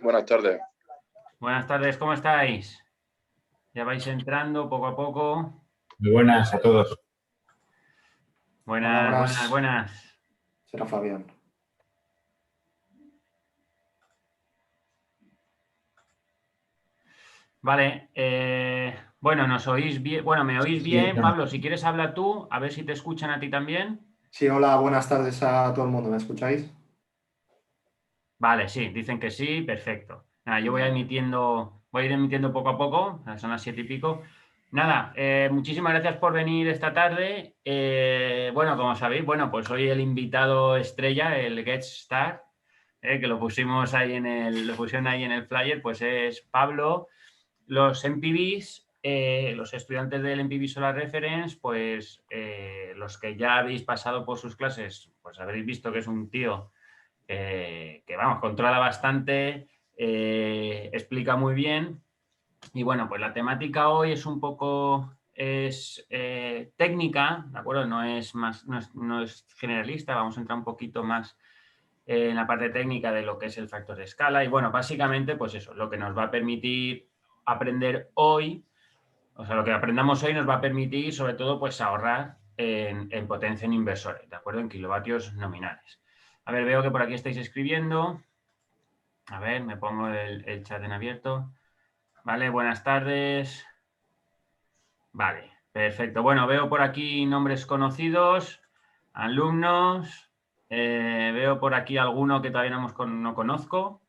Buenas tardes. Buenas tardes, ¿cómo estáis? Ya vais entrando poco a poco. Muy buenas a todos. Buenas, buenas, buenas. Será Fabián. Vale, bueno, ¿nos oís bien? Bueno, ¿me oís bien? Sí. Pablo, si quieres habla tú, a ver si te escuchan a ti también. Sí, hola, buenas tardes a todo el mundo. ¿Me escucháis? Vale, sí, dicen que sí, perfecto. Nada, yo voy a ir emitiendo poco a poco, son las 7:00. Nada, muchísimas gracias por venir esta tarde. Bueno, como sabéis, bueno, pues soy el invitado estrella, el guest star, que lo pusieron ahí en el flyer, pues es Pablo. Los MPVs, los estudiantes del MPV Solar Reference, pues los que ya habéis pasado por sus clases, pues habréis visto que es un tío que vamos, controla bastante, explica muy bien. Y bueno, pues la temática hoy es un poco técnica, ¿de acuerdo? No es generalista, vamos a entrar un poquito más en la parte técnica de lo que es el factor de escala. Y bueno, básicamente, pues eso, lo que nos va a permitir aprender hoy, o sea, lo que aprendamos hoy nos va a permitir, sobre todo, pues ahorrar en potencia en inversores, ¿de acuerdo? En kilovatios nominales. A ver, veo que por aquí estáis escribiendo. A ver, me pongo el chat en abierto. Vale, buenas tardes. Vale, perfecto. Bueno, veo por aquí nombres conocidos, alumnos. Veo por aquí alguno que todavía no conozco.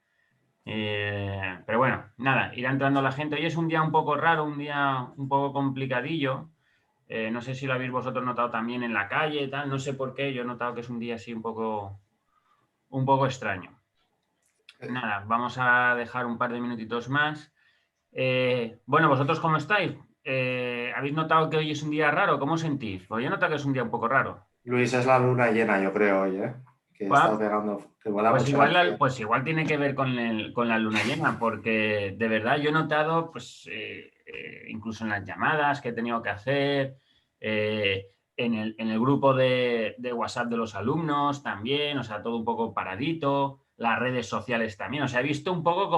Pero bueno, nada, irá entrando la gente. Hoy es un día un poco raro, un día un poco complicadillo. No sé si lo habéis vosotros notado también en la calle, tal. No sé por qué, yo he notado que es un día así un poco extraño. Nada, vamos a dejar un par de minutitos más. Bueno, ¿vosotros cómo estáis? ¿Habéis notado que hoy es un día raro? ¿Cómo os sentís? Pues yo he notado que es un día un poco raro. Luis, es la luna llena, yo creo, hoy, ¿eh? Que está pegando, que mola Pues mucho igual, pues igual tiene que ver con la luna llena, porque de verdad yo he notado, pues incluso en las llamadas que he tenido que hacer, en el grupo de WhatsApp de los alumnos también, o sea, todo un poco paradito, las redes sociales también, o sea, he visto un poco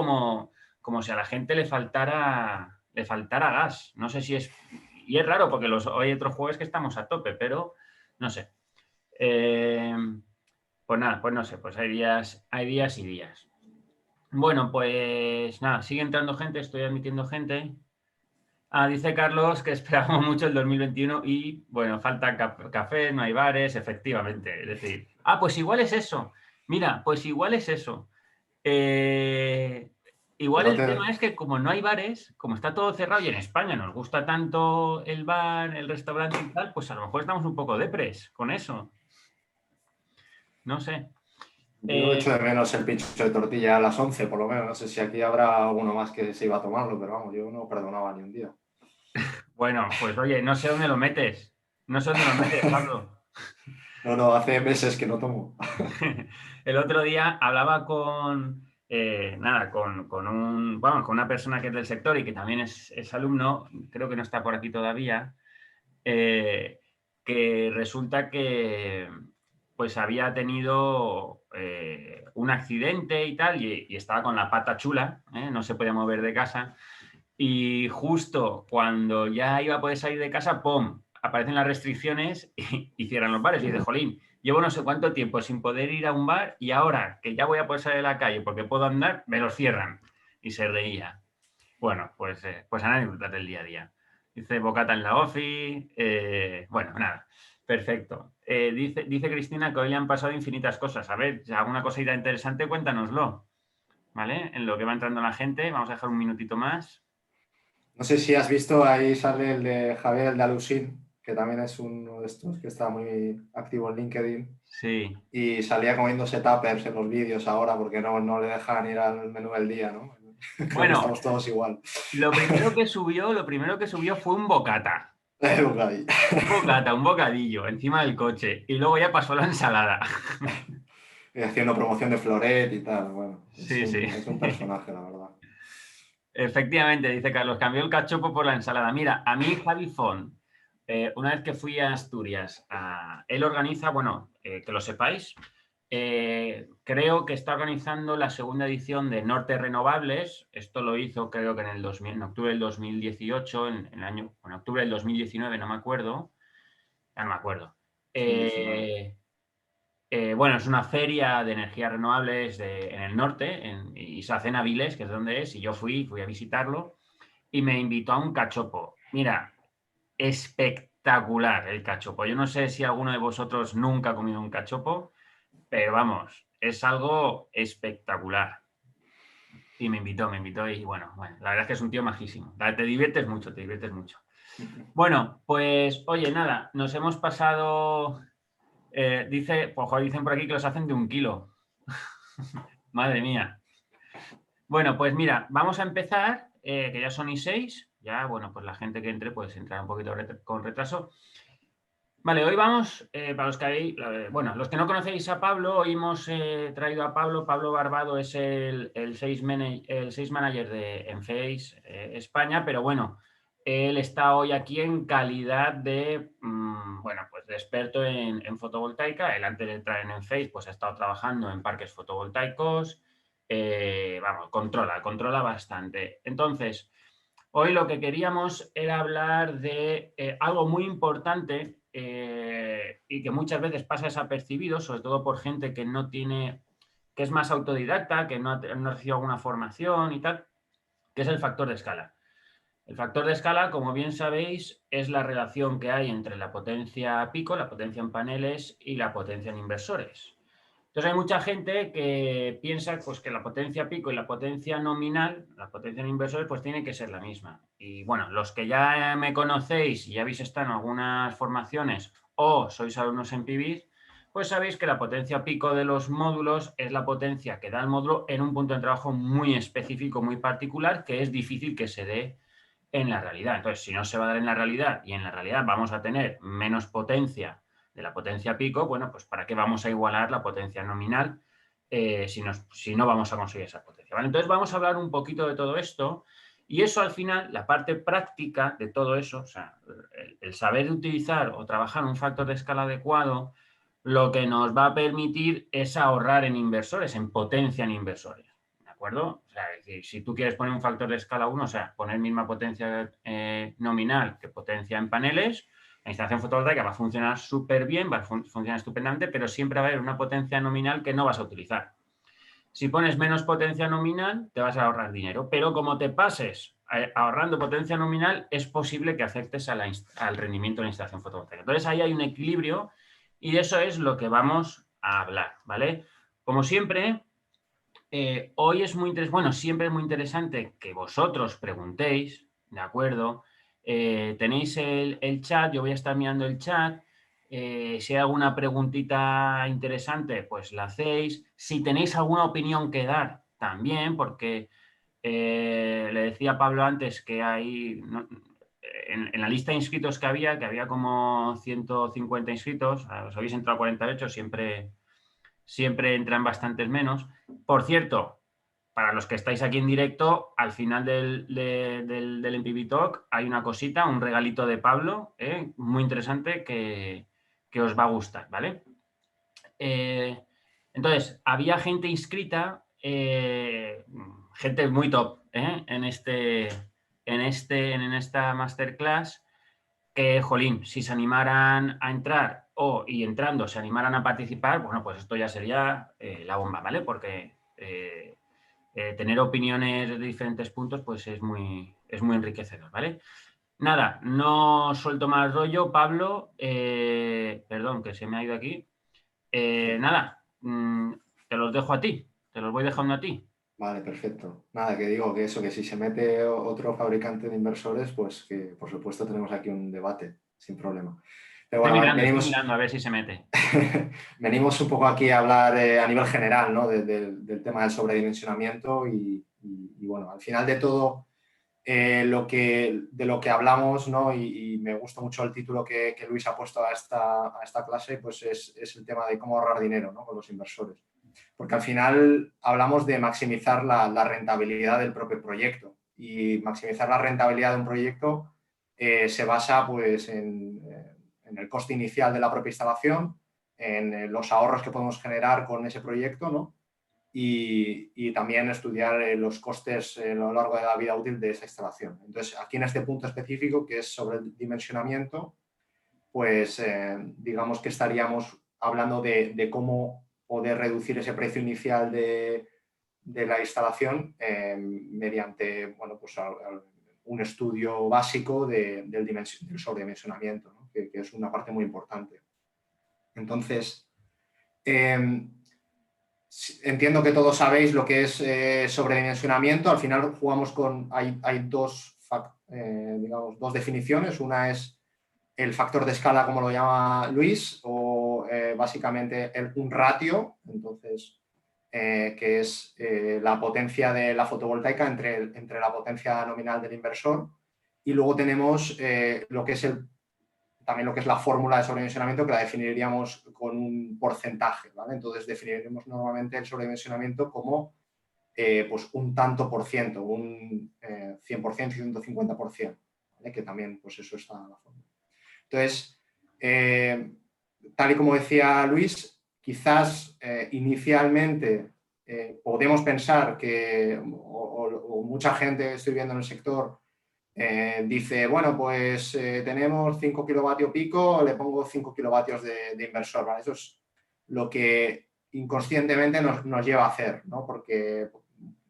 como si a la gente le faltara gas. No sé si es... Y es raro porque hoy hay otros jueves que estamos a tope, pero no sé. Pues nada, pues no sé, pues hay días y días. Bueno, pues nada, sigue entrando gente, estoy admitiendo gente. Dice Carlos que esperamos mucho el 2021 y, bueno, falta café, no hay bares, efectivamente. Es decir, pues igual es eso. Mira, pues igual es eso. Igual el tema es que como no hay bares, como está todo cerrado y en España nos gusta tanto el bar, el restaurante y tal, pues a lo mejor estamos un poco depres con eso. No sé. Yo echo de menos el pincho de tortilla a las 11, por lo menos. No sé si aquí habrá alguno más que se iba a tomarlo, pero vamos, yo no perdonaba ni un día. Bueno, pues oye, no sé dónde lo metes. No sé dónde lo metes, Pablo. No, hace meses que no tomo. El otro día hablaba con una persona que es del sector y que también es alumno, creo que no está por aquí todavía, que resulta que pues había tenido un accidente y tal, y estaba con la pata chula, no se podía mover de casa. Y justo cuando ya iba a poder salir de casa, ¡pum!, aparecen las restricciones y cierran los bares. Y dice, jolín, llevo no sé cuánto tiempo sin poder ir a un bar y ahora que ya voy a poder salir a la calle porque puedo andar, me los cierran. Y se reía. Bueno, pues anécdotas del día a día. Dice, bocata en la ofi. Bueno, nada, perfecto. Dice Cristina que hoy le han pasado infinitas cosas. A ver, si alguna cosita interesante, cuéntanoslo. ¿Vale? En lo que va entrando la gente, vamos a dejar un minutito más. No sé si has visto, ahí sale el de Javier, el de Alusín, que también es uno de estos que está muy activo en LinkedIn. Sí. Y salía comiéndose tuppers en los vídeos ahora porque no le dejan ir al menú del día, ¿no? Creo que estamos todos igual. Lo primero que subió fue un bocata. Un bocadillo encima del coche. Y luego ya pasó la ensalada. Y haciendo promoción de Floret y tal. Bueno, sí. Es un personaje, la verdad. Efectivamente, dice Carlos, cambió el cachopo por la ensalada. Mira, a mí Javi Font, una vez que fui a Asturias, él organiza, bueno, que lo sepáis, creo que está organizando la segunda edición de Norte Renovables. Esto lo hizo, creo que en octubre del 2018, en octubre del 2019, no me acuerdo. Ya no me acuerdo. Sí, 19. Bueno, es una feria de energías renovables en el norte, y se hace en Avilés, que es donde es, y yo fui a visitarlo, y me invitó a un cachopo. Mira, espectacular el cachopo. Yo no sé si alguno de vosotros nunca ha comido un cachopo, pero vamos, es algo espectacular. Y me invitó y bueno, la verdad es que es un tío majísimo. Te diviertes mucho, te diviertes mucho. Bueno, pues oye, nada, nos hemos pasado, dicen por aquí que los hacen de 1 kilo. Madre mía. Bueno, pues mira, vamos a empezar, que ya son y 6, ya, bueno, pues la gente que entre pues entrar un poquito con retraso. Vale, hoy vamos, para los que los que no conocéis a Pablo, hoy hemos traído a Pablo. Pablo Barbado es el sales manager de Enphase España, pero bueno, él está hoy aquí en calidad de, pues de experto en fotovoltaica. Él antes de entrar en Enphase, pues ha estado trabajando en parques fotovoltaicos, controla bastante. Entonces, hoy lo que queríamos era hablar de algo muy importante y que muchas veces pasa desapercibido, sobre todo por gente que no tiene, que es más autodidacta, que no ha recibido alguna formación y tal, que es el factor de escala. El factor de escala, como bien sabéis, es la relación que hay entre la potencia pico, la potencia en paneles y la potencia en inversores. Entonces hay mucha gente que piensa pues, que la potencia pico y la potencia nominal, la potencia en inversores, pues tiene que ser la misma. Y bueno, los que ya me conocéis y ya habéis estado en algunas formaciones o sois alumnos en PIBIZ, pues sabéis que la potencia pico de los módulos es la potencia que da el módulo en un punto de trabajo muy específico, muy particular, que es difícil que se dé en la realidad. Entonces, si no se va a dar en la realidad y en la realidad vamos a tener menos potencia de la potencia pico, bueno, pues ¿para qué vamos a igualar la potencia nominal si no vamos a conseguir esa potencia? ¿Vale? Entonces vamos a hablar un poquito de todo esto y eso al final, la parte práctica de todo eso, o sea, el saber utilizar o trabajar un factor de escala adecuado, lo que nos va a permitir es ahorrar en inversores, en potencia en inversores. ¿De acuerdo? O sea, es decir, si tú quieres poner un factor de escala 1, o sea, poner misma potencia nominal que potencia en paneles, la instalación fotovoltaica va a funcionar súper bien, va a funcionar estupendamente, pero siempre va a haber una potencia nominal que no vas a utilizar. Si pones menos potencia nominal, te vas a ahorrar dinero, pero como te pases ahorrando potencia nominal, es posible que afectes al rendimiento de la instalación fotovoltaica. Entonces, ahí hay un equilibrio y de eso es lo que vamos a hablar, ¿vale? Como siempre, hoy es muy interesante, bueno, siempre es muy interesante que vosotros preguntéis, ¿de acuerdo? Tenéis el chat, yo voy a estar mirando el chat. Si hay alguna preguntita interesante, pues la hacéis. Si tenéis alguna opinión que dar, también, porque le decía a Pablo antes que hay, en la lista de inscritos que había como 150 inscritos, os habéis entrado a 48, siempre entran bastantes menos. Por cierto, para los que estáis aquí en directo, al final del MPV Talk hay una cosita, un regalito de Pablo, muy interesante que os va a gustar, ¿vale? Entonces, había gente inscrita, gente muy top en esta masterclass, que, jolín, si se animaran a entrar y entrando se animaran a participar, bueno, pues esto ya sería la bomba, ¿vale? Porque tener opiniones de diferentes puntos, pues es muy enriquecedor, ¿vale? Nada, no suelto más rollo, Pablo, perdón, que se me ha ido aquí. Nada, te los dejo a ti, te los voy dejando a ti. Vale, perfecto. Nada, que digo que eso, que si se mete otro fabricante de inversores, pues que por supuesto tenemos aquí un debate, sin problema. Pero bueno, Estoy mirando a ver si se mete. venimos un poco aquí a hablar a nivel general, ¿no? Del tema del sobredimensionamiento y bueno, al final de todo, de lo que hablamos, ¿no? Y me gusta mucho el título que Luis ha puesto a esta clase, pues es el tema de cómo ahorrar dinero, ¿no? Con los inversores. Porque al final hablamos de maximizar la rentabilidad del propio proyecto y maximizar la rentabilidad de un proyecto se basa pues, en el coste inicial de la propia instalación, en los ahorros que podemos generar con ese proyecto, ¿no? Y también estudiar los costes a lo largo de la vida útil de esa instalación. Entonces, aquí en este punto específico, que es sobre el dimensionamiento, pues digamos que estaríamos hablando de cómo poder reducir ese precio inicial de la instalación mediante, bueno, pues un estudio básico del sobredimensionamiento, ¿no? que es una parte muy importante. Entonces, entiendo que todos sabéis lo que es sobredimensionamiento. Al final jugamos con, hay dos definiciones. Una es el factor de escala, como lo llama Luis, o básicamente un ratio, entonces, que es la potencia de la fotovoltaica entre la potencia nominal del inversor. Y luego tenemos lo que es también lo que es la fórmula de sobredimensionamiento, que la definiríamos con un porcentaje, ¿vale? Entonces definiremos normalmente el sobredimensionamiento como pues un tanto por ciento, un 100%, 150%, ¿vale? Que también pues eso está en la fórmula. Entonces, tal y como decía Luis, quizás inicialmente podemos pensar que, o mucha gente que estoy viendo en el sector, dice, bueno, pues tenemos 5 kilovatios pico, le pongo 5 kilovatios de inversor, ¿vale? Eso es lo que inconscientemente nos lleva a hacer, ¿no? Porque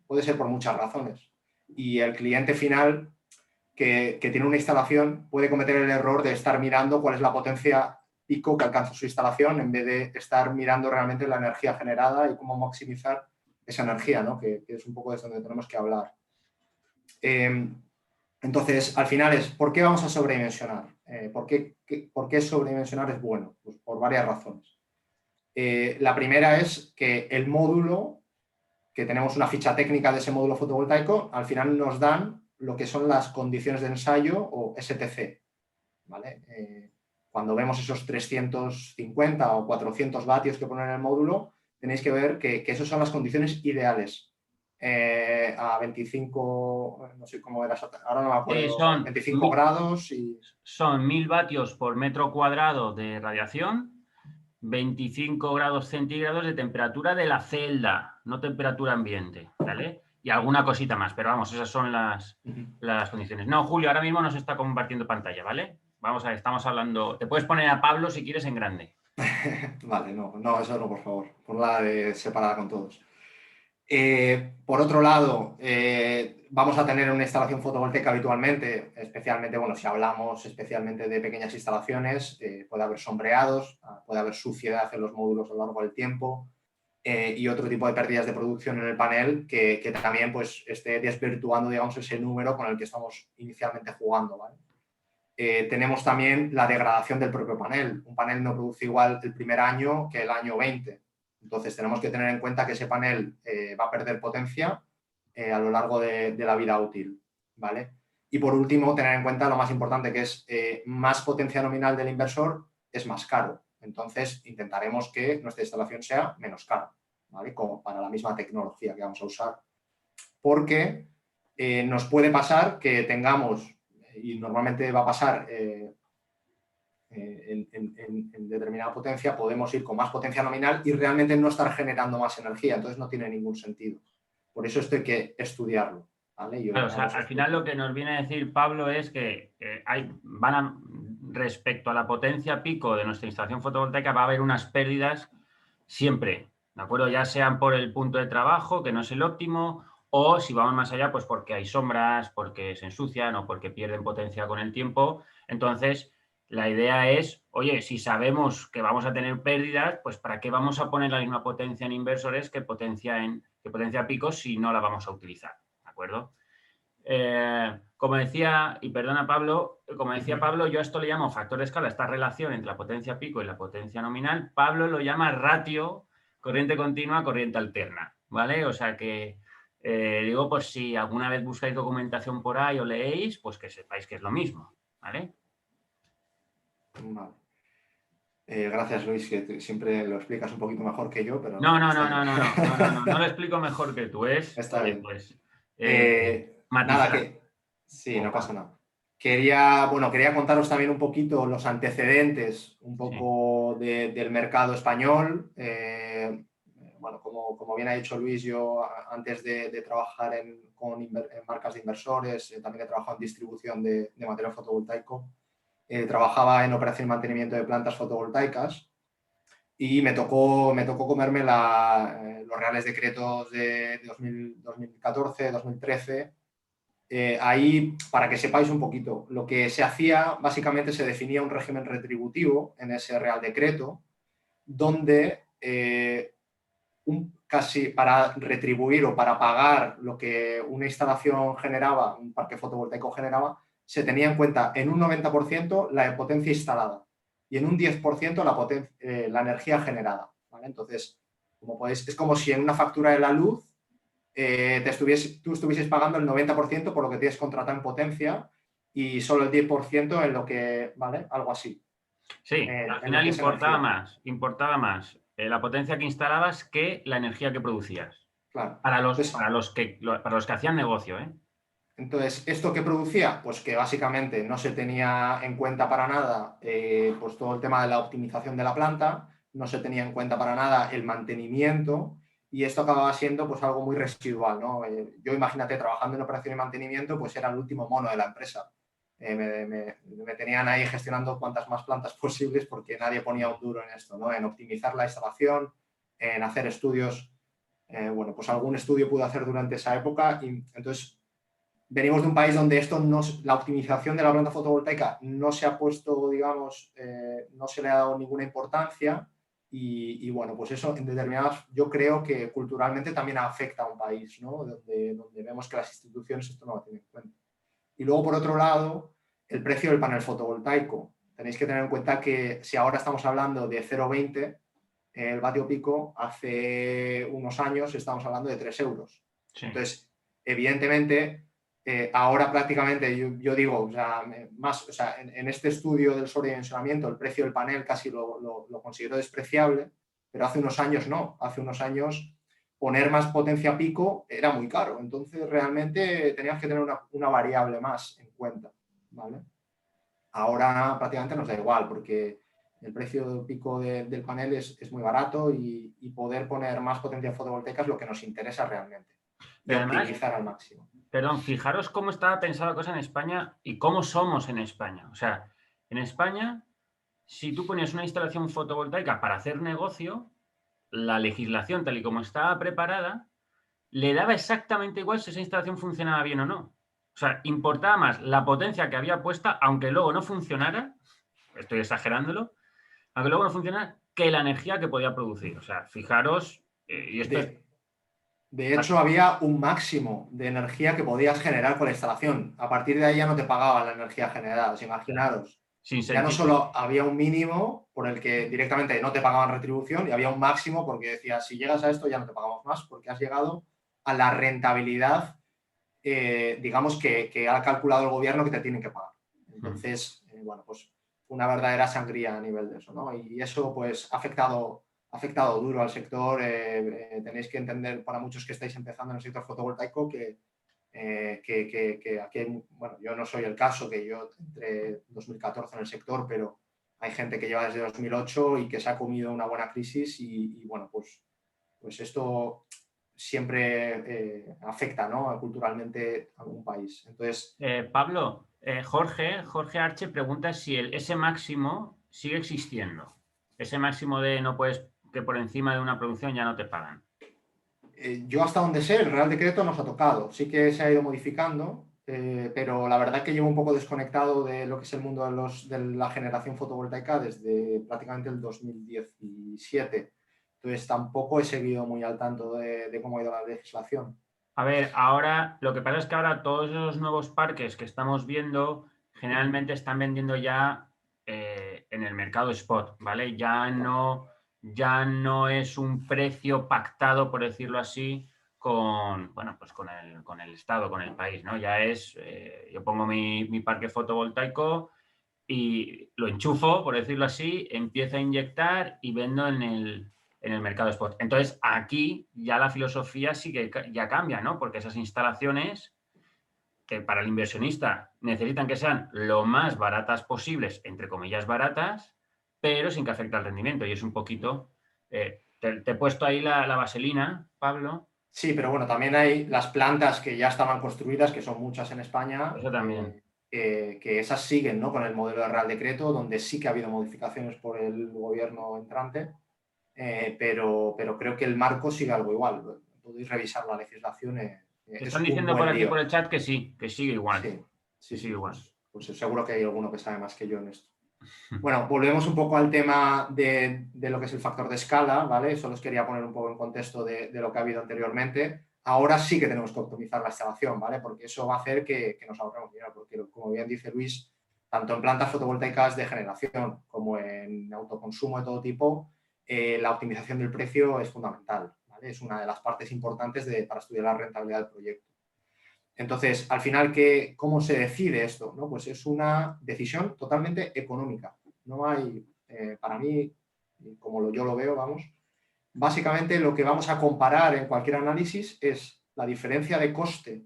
puede ser por muchas razones. Y el cliente final que tiene una instalación puede cometer el error de estar mirando cuál es la potencia pico que alcanza su instalación en vez de estar mirando realmente la energía generada y cómo maximizar esa energía, ¿no? Que es un poco de donde tenemos que hablar. Entonces, al final es, ¿por qué vamos a sobredimensionar? ¿Por qué sobredimensionar es bueno? Pues por varias razones. La primera es que el módulo, que tenemos una ficha técnica de ese módulo fotovoltaico, al final nos dan lo que son las condiciones de ensayo o STC, ¿vale? Cuando vemos esos 350 o 400 vatios que ponen en el módulo, tenéis que ver que esas son las condiciones ideales. A 25, no sé cómo era, ahora no me acuerdo, Sí, 25 grados y... Son 1000 vatios por metro cuadrado de radiación, 25 grados centígrados de temperatura de la celda, no temperatura ambiente, ¿vale? Y alguna cosita más, pero vamos, esas son las condiciones. No, Julio, ahora mismo nos está compartiendo pantalla, ¿vale? Vamos a ver, estamos hablando... Te puedes poner a Pablo si quieres en grande. Vale, no, eso no, por favor. Ponla separada con todos. Por otro lado, vamos a tener una instalación fotovoltaica habitualmente, especialmente, bueno, si hablamos especialmente de pequeñas instalaciones, puede haber sombreados, puede haber suciedad en los módulos a lo largo del tiempo y otro tipo de pérdidas de producción en el panel que también pues, esté desvirtuando, digamos, ese número con el que estamos inicialmente jugando, ¿vale? Tenemos también la degradación del propio panel. Un panel no produce igual el primer año que el año 20. Entonces, tenemos que tener en cuenta que ese panel va a perder potencia a lo largo de la vida útil, ¿vale? Y por último, tener en cuenta lo más importante, que es más potencia nominal del inversor es más caro. Entonces, intentaremos que nuestra instalación sea menos cara, ¿vale? Como para la misma tecnología que vamos a usar. Porque nos puede pasar que tengamos, y normalmente va a pasar en determinada potencia, podemos ir con más potencia nominal y realmente no estar generando más energía, entonces no tiene ningún sentido. Por eso esto hay que estudiarlo, ¿vale? Claro, o sea, al final lo que nos viene a decir Pablo es que respecto a la potencia pico de nuestra instalación fotovoltaica va a haber unas pérdidas siempre, ¿de acuerdo? Ya sean por el punto de trabajo, que no es el óptimo, o si vamos más allá, pues porque hay sombras, porque se ensucian o porque pierden potencia con el tiempo. Entonces, la idea es, oye, si sabemos que vamos a tener pérdidas, pues ¿para qué vamos a poner la misma potencia en inversores que potencia pico si no la vamos a utilizar? ¿De acuerdo? Como decía, y perdona Pablo, como decía Pablo, yo a esto le llamo factor de escala, esta relación entre la potencia pico y la potencia nominal. Pablo lo llama ratio corriente continua, corriente alterna, ¿vale? O sea que digo, pues si alguna vez buscáis documentación por ahí o leéis, pues que sepáis que es lo mismo, ¿vale? Vale. Gracias, Luis, que siempre lo explicas un poquito mejor que yo, pero no lo explico mejor que tú, está oye, bien. pues Nada, matizar. sí, no pasa nada. quería contaros también un poquito los antecedentes un Sí. poco del mercado español. Bueno, como bien ha dicho Luis, yo antes de trabajar en marcas de inversores, también he trabajado en distribución de material fotovoltaico. Trabajaba en operación y mantenimiento de plantas fotovoltaicas y me tocó comerme los reales decretos de 2014, 2013. Ahí, para que sepáis un poquito, lo que se hacía, básicamente se definía un régimen retributivo en ese Real Decreto, donde casi para retribuir o para pagar lo que una instalación generaba, un parque fotovoltaico generaba, se tenía en cuenta en un 90% la potencia instalada y en un 10% la energía generada, ¿vale? Entonces, como podéis, es como si en una factura de la luz tú estuvieses pagando el 90% por lo que tienes contratado en potencia y solo el 10% en lo que, ¿vale? Algo así, Sí, al en lo final que es energía. importaba más la potencia que instalabas que la energía que producías. Claro. Para los, Entonces, para los que, para los que hacían negocio, ¿eh? Entonces, ¿esto qué producía? Pues que básicamente no se tenía en cuenta para nada pues todo el tema de la optimización de la planta, no se tenía en cuenta para nada el mantenimiento y esto acababa siendo pues algo muy residual, ¿no? Yo imagínate, trabajando en operación y mantenimiento, pues era el último mono de la empresa. Me tenían ahí gestionando cuantas más plantas posibles porque nadie ponía un duro en esto, ¿no? En optimizar la instalación, en hacer estudios. Bueno, pues algún estudio pude hacer durante esa época y entonces venimos de un país donde la optimización de la planta fotovoltaica no se ha puesto, digamos, no se le ha dado ninguna importancia y bueno, pues eso en determinadas, yo creo que culturalmente también afecta a un país, ¿no? Donde vemos que las instituciones esto no lo tienen en cuenta. Y luego, por otro lado, el precio del panel fotovoltaico. Tenéis que tener en cuenta que si ahora estamos hablando de 0,20 el vatio pico, hace unos años estamos hablando de 3 euros. Sí. Entonces, evidentemente, ahora prácticamente yo digo, o sea, en este estudio del sobredimensionamiento, el precio del panel casi lo considero despreciable, pero hace unos años no. Hace unos años poner más potencia pico era muy caro. Entonces, realmente tenías que tener una variable más en cuenta, ¿vale? Ahora prácticamente nos da igual porque el precio pico del panel es muy barato y poder poner más potencia fotovoltaica es lo que nos interesa realmente y Pero además, optimizar al máximo. perdón, fijaros cómo estaba pensada la cosa en España y cómo somos en España. O sea, en España, si tú ponías una instalación fotovoltaica para hacer negocio, la legislación tal y como estaba preparada, le daba exactamente igual si esa instalación funcionaba bien o no. O sea, importaba más la potencia que había puesta, aunque luego no funcionara, estoy exagerándolo, aunque luego no funcionara, que la energía que podía producir. O sea, fijaros, y esto es... De, de hecho, había un máximo de energía que podías generar con la instalación. A partir de ahí ya no te pagaban la energía generada. Imaginaros, Sin ya no sentido. solo había un mínimo por el que directamente no te pagaban retribución y había un máximo porque decías, si llegas a esto ya no te pagamos más porque has llegado a la rentabilidad digamos, que ha calculado el gobierno que te tienen que pagar. Entonces, bueno, pues una verdadera sangría a nivel de eso, ¿no? Y eso, pues, ha afectado duro al sector. Tenéis que entender, para muchos que estáis empezando en el sector fotovoltaico, que aquí, bueno, yo no soy el caso, que yo entré 2014 en el sector, pero hay gente que lleva desde 2008 y que se ha comido una buena crisis y bueno, pues esto siempre afecta, ¿no? Culturalmente a un país. Entonces, Pablo, Jorge Arche pregunta si ese máximo sigue existiendo. Ese máximo de no puedes, que por encima de una producción ya no te pagan. yo hasta donde sé, el Real Decreto nos ha tocado. Sí que se ha ido modificando, pero la verdad que llevo un poco desconectado de lo que es el mundo de la generación fotovoltaica desde prácticamente el 2017. Entonces, tampoco he seguido muy al tanto de cómo ha ido la legislación. A ver, ahora lo que pasa es que ahora todos esos nuevos parques que estamos viendo generalmente están vendiendo ya en el mercado spot, ¿vale? Ya no es un precio pactado, por decirlo así, bueno, pues con el Estado, con el país, ¿no? Ya es, yo pongo mi parque fotovoltaico y lo enchufo, por decirlo así, empiezo a inyectar y vendo en el mercado spot. Entonces, aquí ya la filosofía sí que ya cambia, ¿no? Porque esas instalaciones que para el inversionista necesitan que sean lo más baratas posibles, entre comillas baratas, pero sin que afecte al rendimiento. Y es un poquito... te he puesto ahí la vaselina, Pablo. Sí, pero bueno, también hay las plantas que ya estaban construidas, que son muchas en España, Eso también. que esas siguen, ¿no?, con el modelo de Real Decreto, donde sí que ha habido modificaciones por el gobierno entrante, pero creo que el marco sigue algo igual. Podéis revisar la legislación. Te Es están un diciendo por buen aquí por lío. el chat que sí, que sigue igual. Sí, Que sí, sigue sí. igual. Pues seguro que hay alguno que sabe más que yo en esto. Bueno, volvemos un poco al tema de lo que es el factor de escala, ¿vale? Solo os quería poner un poco en contexto de lo que ha habido anteriormente. Ahora sí que tenemos que optimizar la instalación, ¿vale? Porque eso va a hacer que nos ahorremos dinero, porque como bien dice Luis, tanto en plantas fotovoltaicas de generación como en autoconsumo de todo tipo, la optimización del precio es fundamental, ¿vale? Es una de las partes importantes para estudiar la rentabilidad del proyecto. Entonces, al final, ¿cómo se decide esto? ¿No? Pues es una decisión totalmente económica. No hay, para mí, como yo lo veo, vamos, básicamente lo que vamos a comparar en cualquier análisis es la diferencia de coste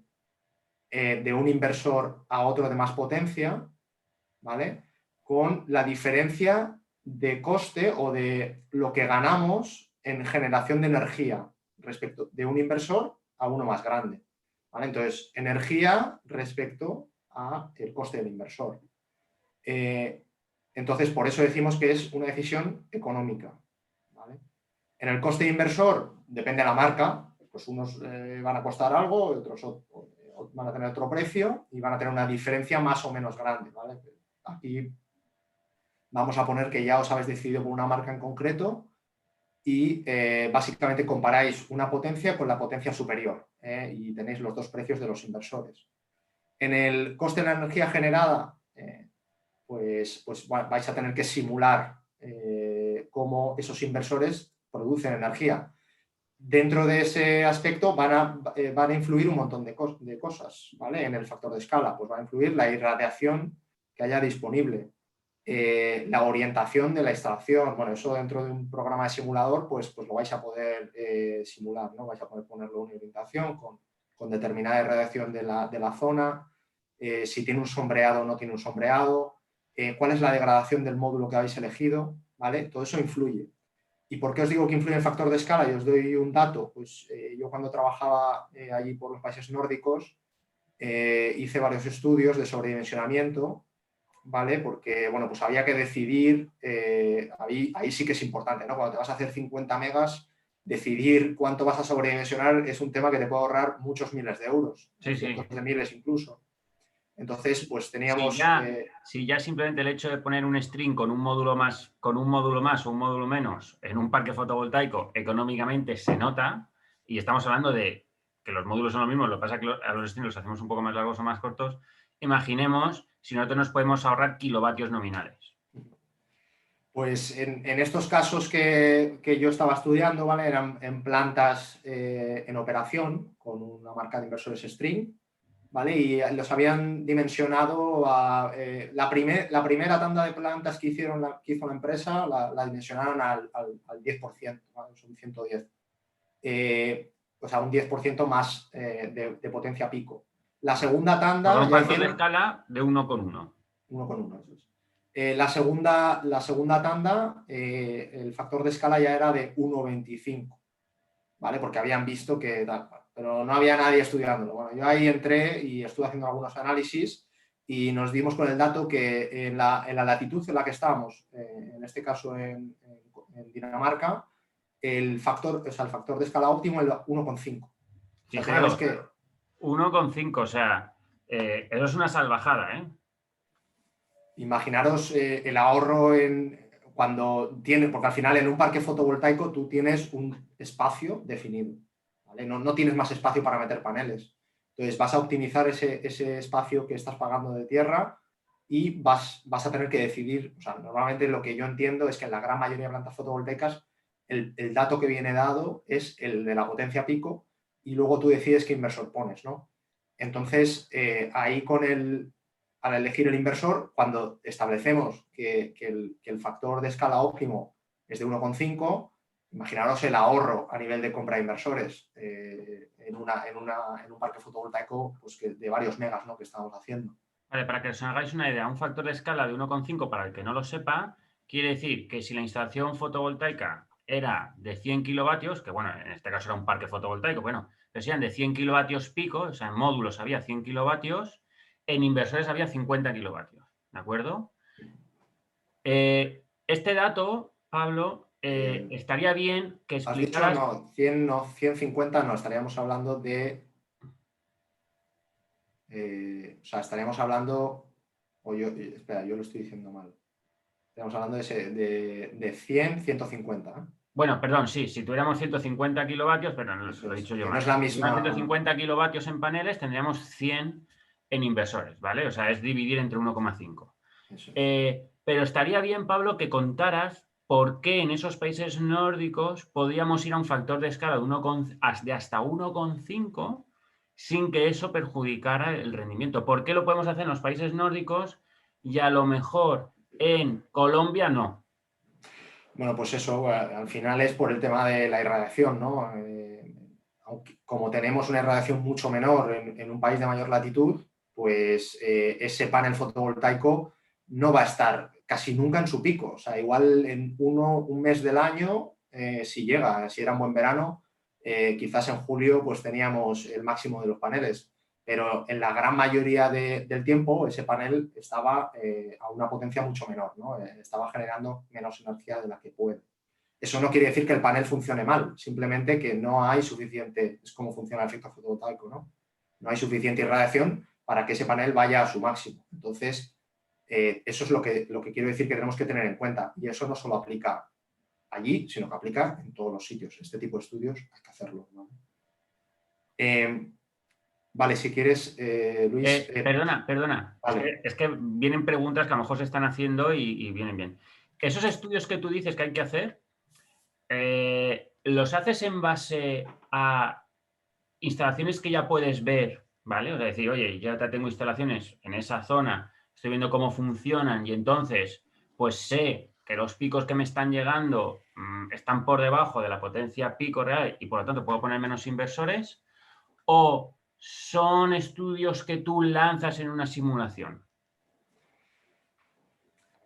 de un inversor a otro de más potencia, ¿vale? Con la diferencia de coste o de lo que ganamos en generación de energía respecto de un inversor a uno más grande, ¿vale? Entonces, energía respecto al coste del inversor. Entonces, por eso decimos que es una decisión económica, ¿vale? En el coste de inversor depende de la marca, pues unos van a costar algo, otros van a tener otro precio y van a tener una diferencia más o menos grande, ¿vale? Aquí vamos a poner que ya os habéis decidido por una marca en concreto y básicamente comparáis una potencia con la potencia superior y tenéis los dos precios de los inversores. En el coste de la energía generada, pues vais a tener que simular cómo esos inversores producen energía. Dentro de ese aspecto van a influir un montón de cosas, ¿vale? En el factor de escala, pues va a influir la irradiación que haya disponible, la orientación de la instalación. Bueno, eso dentro de un programa de simulador, pues lo vais a poder simular, ¿no? Vais a poder ponerlo en orientación con determinada irradiación de la zona, si tiene un sombreado o no tiene un sombreado, cuál es la degradación del módulo que habéis elegido, ¿vale? Todo eso influye. ¿Y por qué os digo que influye el factor de escala? Y os doy un dato. Pues yo cuando trabajaba allí por los países nórdicos hice varios estudios de sobredimensionamiento, ¿vale? Porque, bueno, pues había que decidir, ahí sí que es importante, ¿no? Cuando te vas a hacer 50 megas, decidir cuánto vas a sobredimensionar es un tema que te puede ahorrar muchos miles de euros, Sí, cientos sí. de miles incluso. Entonces, pues Si teníamos... ya, si ya simplemente el hecho de poner un string con un módulo más o un módulo menos en un parque fotovoltaico económicamente se nota, y estamos hablando de que los módulos son los mismos, lo que pasa es que a los strings los hacemos un poco más largos o más cortos. Imaginemos si nosotros nos podemos ahorrar kilovatios nominales. Pues en estos casos que yo estaba estudiando, ¿vale? Eran en plantas en operación con una marca de inversores String, ¿vale? Y los habían dimensionado a... la primera tanda de plantas que hizo la empresa la dimensionaron al 10%, ¿vale? Son 110. O sea, un 10% más de potencia pico. La segunda Con tanda un ya factor de hicieron... escala de 1,1. Uno con uno, eso es. La segunda tanda, el factor de escala ya era de 1,25, ¿vale? Porque habían visto que tal, pero no había nadie estudiándolo. Bueno, yo ahí entré y estuve haciendo algunos análisis y nos dimos con el dato que en la latitud en la que estábamos, en este caso en Dinamarca, el factor de escala óptimo era 1,5. O sea, teníamos Fijaros, que... 1,5, o sea, eso es una salvajada, ¿eh? Imaginaros el ahorro cuando tienes, porque al final en un parque fotovoltaico tú tienes un espacio definido, ¿vale? No tienes más espacio para meter paneles. Entonces vas a optimizar ese espacio que estás pagando de tierra y vas a tener que decidir, o sea, normalmente lo que yo entiendo es que en la gran mayoría de plantas fotovoltaicas el dato que viene dado es el de la potencia pico y luego tú decides qué inversor pones, ¿no? Entonces, ahí al elegir el inversor, cuando establecemos que el factor de escala óptimo es de 1,5, imaginaros el ahorro a nivel de compra de inversores. en un parque fotovoltaico pues de varios megas, ¿no?, que estamos haciendo. Vale, para que os hagáis una idea, un factor de escala de 1,5, para el que no lo sepa, quiere decir que si la instalación fotovoltaica era de 100 kilovatios, que bueno, en este caso era un parque fotovoltaico, bueno, pero sean de 100 kilovatios pico, o sea, en módulos había 100 kilovatios, en inversores había 50 kilovatios, ¿de acuerdo? Este dato, Pablo, estaría bien que Has dicho, explicaras... no, 100, no, 150, no, estaríamos hablando de... o sea, estaríamos hablando... espera, yo lo estoy diciendo mal. Estamos hablando de 100, 150. ¿Eh? Bueno, perdón, sí, si tuviéramos 150 kilovatios, pero no lo he dicho yo que mal. no es la Si misma... tuviéramos 150 kilovatios en paneles, tendríamos 100 en inversores, ¿vale? O sea, es dividir entre 1,5. Pero estaría bien, Pablo, que contaras por qué en esos países nórdicos podíamos ir a un factor de escala de hasta 1,5 sin que eso perjudicara el rendimiento. ¿Por qué lo podemos hacer en los países nórdicos y a lo mejor en Colombia no? Bueno, pues eso, al final es por el tema de la irradiación, ¿no? Como tenemos una irradiación mucho menor en un país de mayor latitud, pues ese panel fotovoltaico no va a estar casi nunca en su pico. O sea, igual en un mes del año, si llega, si era un buen verano, quizás en julio pues teníamos el máximo de los paneles. Pero en la gran mayoría del tiempo ese panel estaba a una potencia mucho menor, ¿no? Estaba generando menos energía de la que puede. Eso no quiere decir que el panel funcione mal, simplemente que no hay suficiente, es como funciona el efecto fotovoltaico, ¿no? No hay suficiente irradiación para que ese panel vaya a su máximo. Entonces, eso es lo que quiero decir que tenemos que tener en cuenta. Y eso no solo aplica allí, sino que aplica en todos los sitios. Este tipo de estudios hay que hacerlo, ¿no? Vale, si quieres, Luis... Perdona. Vale. Es que vienen preguntas que a lo mejor se están haciendo y vienen bien. Esos estudios que tú dices que hay que hacer, ¿los haces en base a instalaciones que ya puedes ver, ¿vale? O sea, decir, oye, ya tengo instalaciones en esa zona, estoy viendo cómo funcionan y entonces, pues sé que los picos que me están llegando están por debajo de la potencia pico real y por lo tanto puedo poner menos inversores, o son estudios que tú lanzas en una simulación?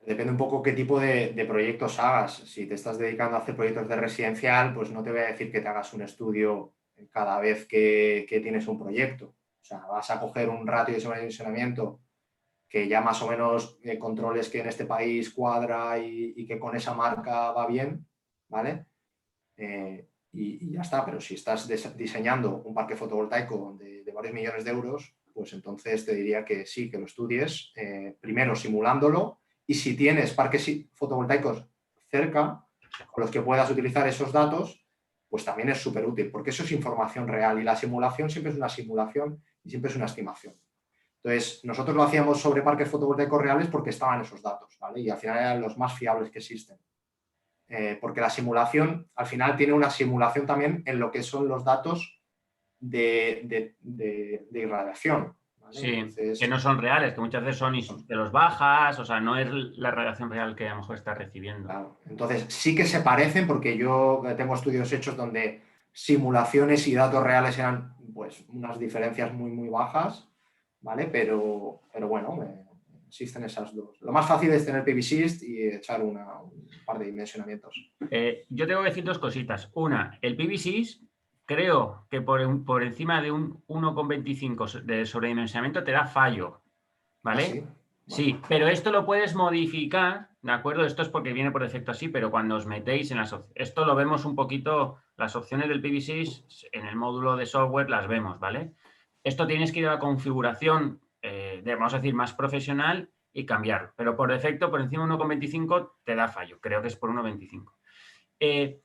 Depende un poco qué tipo de proyectos hagas. Si te estás dedicando a hacer proyectos de residencial, pues no te voy a decir que te hagas un estudio cada vez que tienes un proyecto. O sea, vas a coger un ratio de sobredimensionamiento que ya más o menos controles que en este país cuadra y que con esa marca va bien, ¿vale? Y ya está. Pero si estás diseñando un parque fotovoltaico de varios millones de euros, pues entonces te diría que sí, que lo estudies, primero simulándolo, y si tienes parques fotovoltaicos cerca con los que puedas utilizar esos datos, pues también es súper útil, porque eso es información real y la simulación siempre es una simulación y siempre es una estimación. Entonces, nosotros lo hacíamos sobre parques fotovoltaicos reales porque estaban esos datos, ¿vale? Y al final eran los más fiables que existen. Porque la simulación, al final, tiene una simulación también en lo que son los datos de irradiación. ¿Vale? Sí, entonces, que no son reales, que muchas veces son de los bajas, o sea, no es la radiación real que a lo mejor estás recibiendo. claro. Entonces, sí que se parecen porque yo tengo estudios hechos donde simulaciones y datos reales eran pues unas diferencias muy, muy bajas, ¿vale? Pero bueno, existen esas dos. Lo más fácil es tener PVSys y echar un par de dimensionamientos. Yo tengo que decir dos cositas. Una, el PVSys creo que por encima de un 1,25 de sobredimensionamiento te da fallo, ¿vale? ¿Ah, sí? Vale. Sí, pero esto lo puedes modificar, ¿de acuerdo? Esto es porque viene por defecto así, pero cuando os metéis en esto lo vemos un poquito, las opciones del PVSys en el módulo de software las vemos, ¿vale? Esto tienes que ir a la configuración, vamos a decir, más profesional y cambiarlo, pero por defecto, por encima de 1,25 te da fallo, creo que es por 1,25.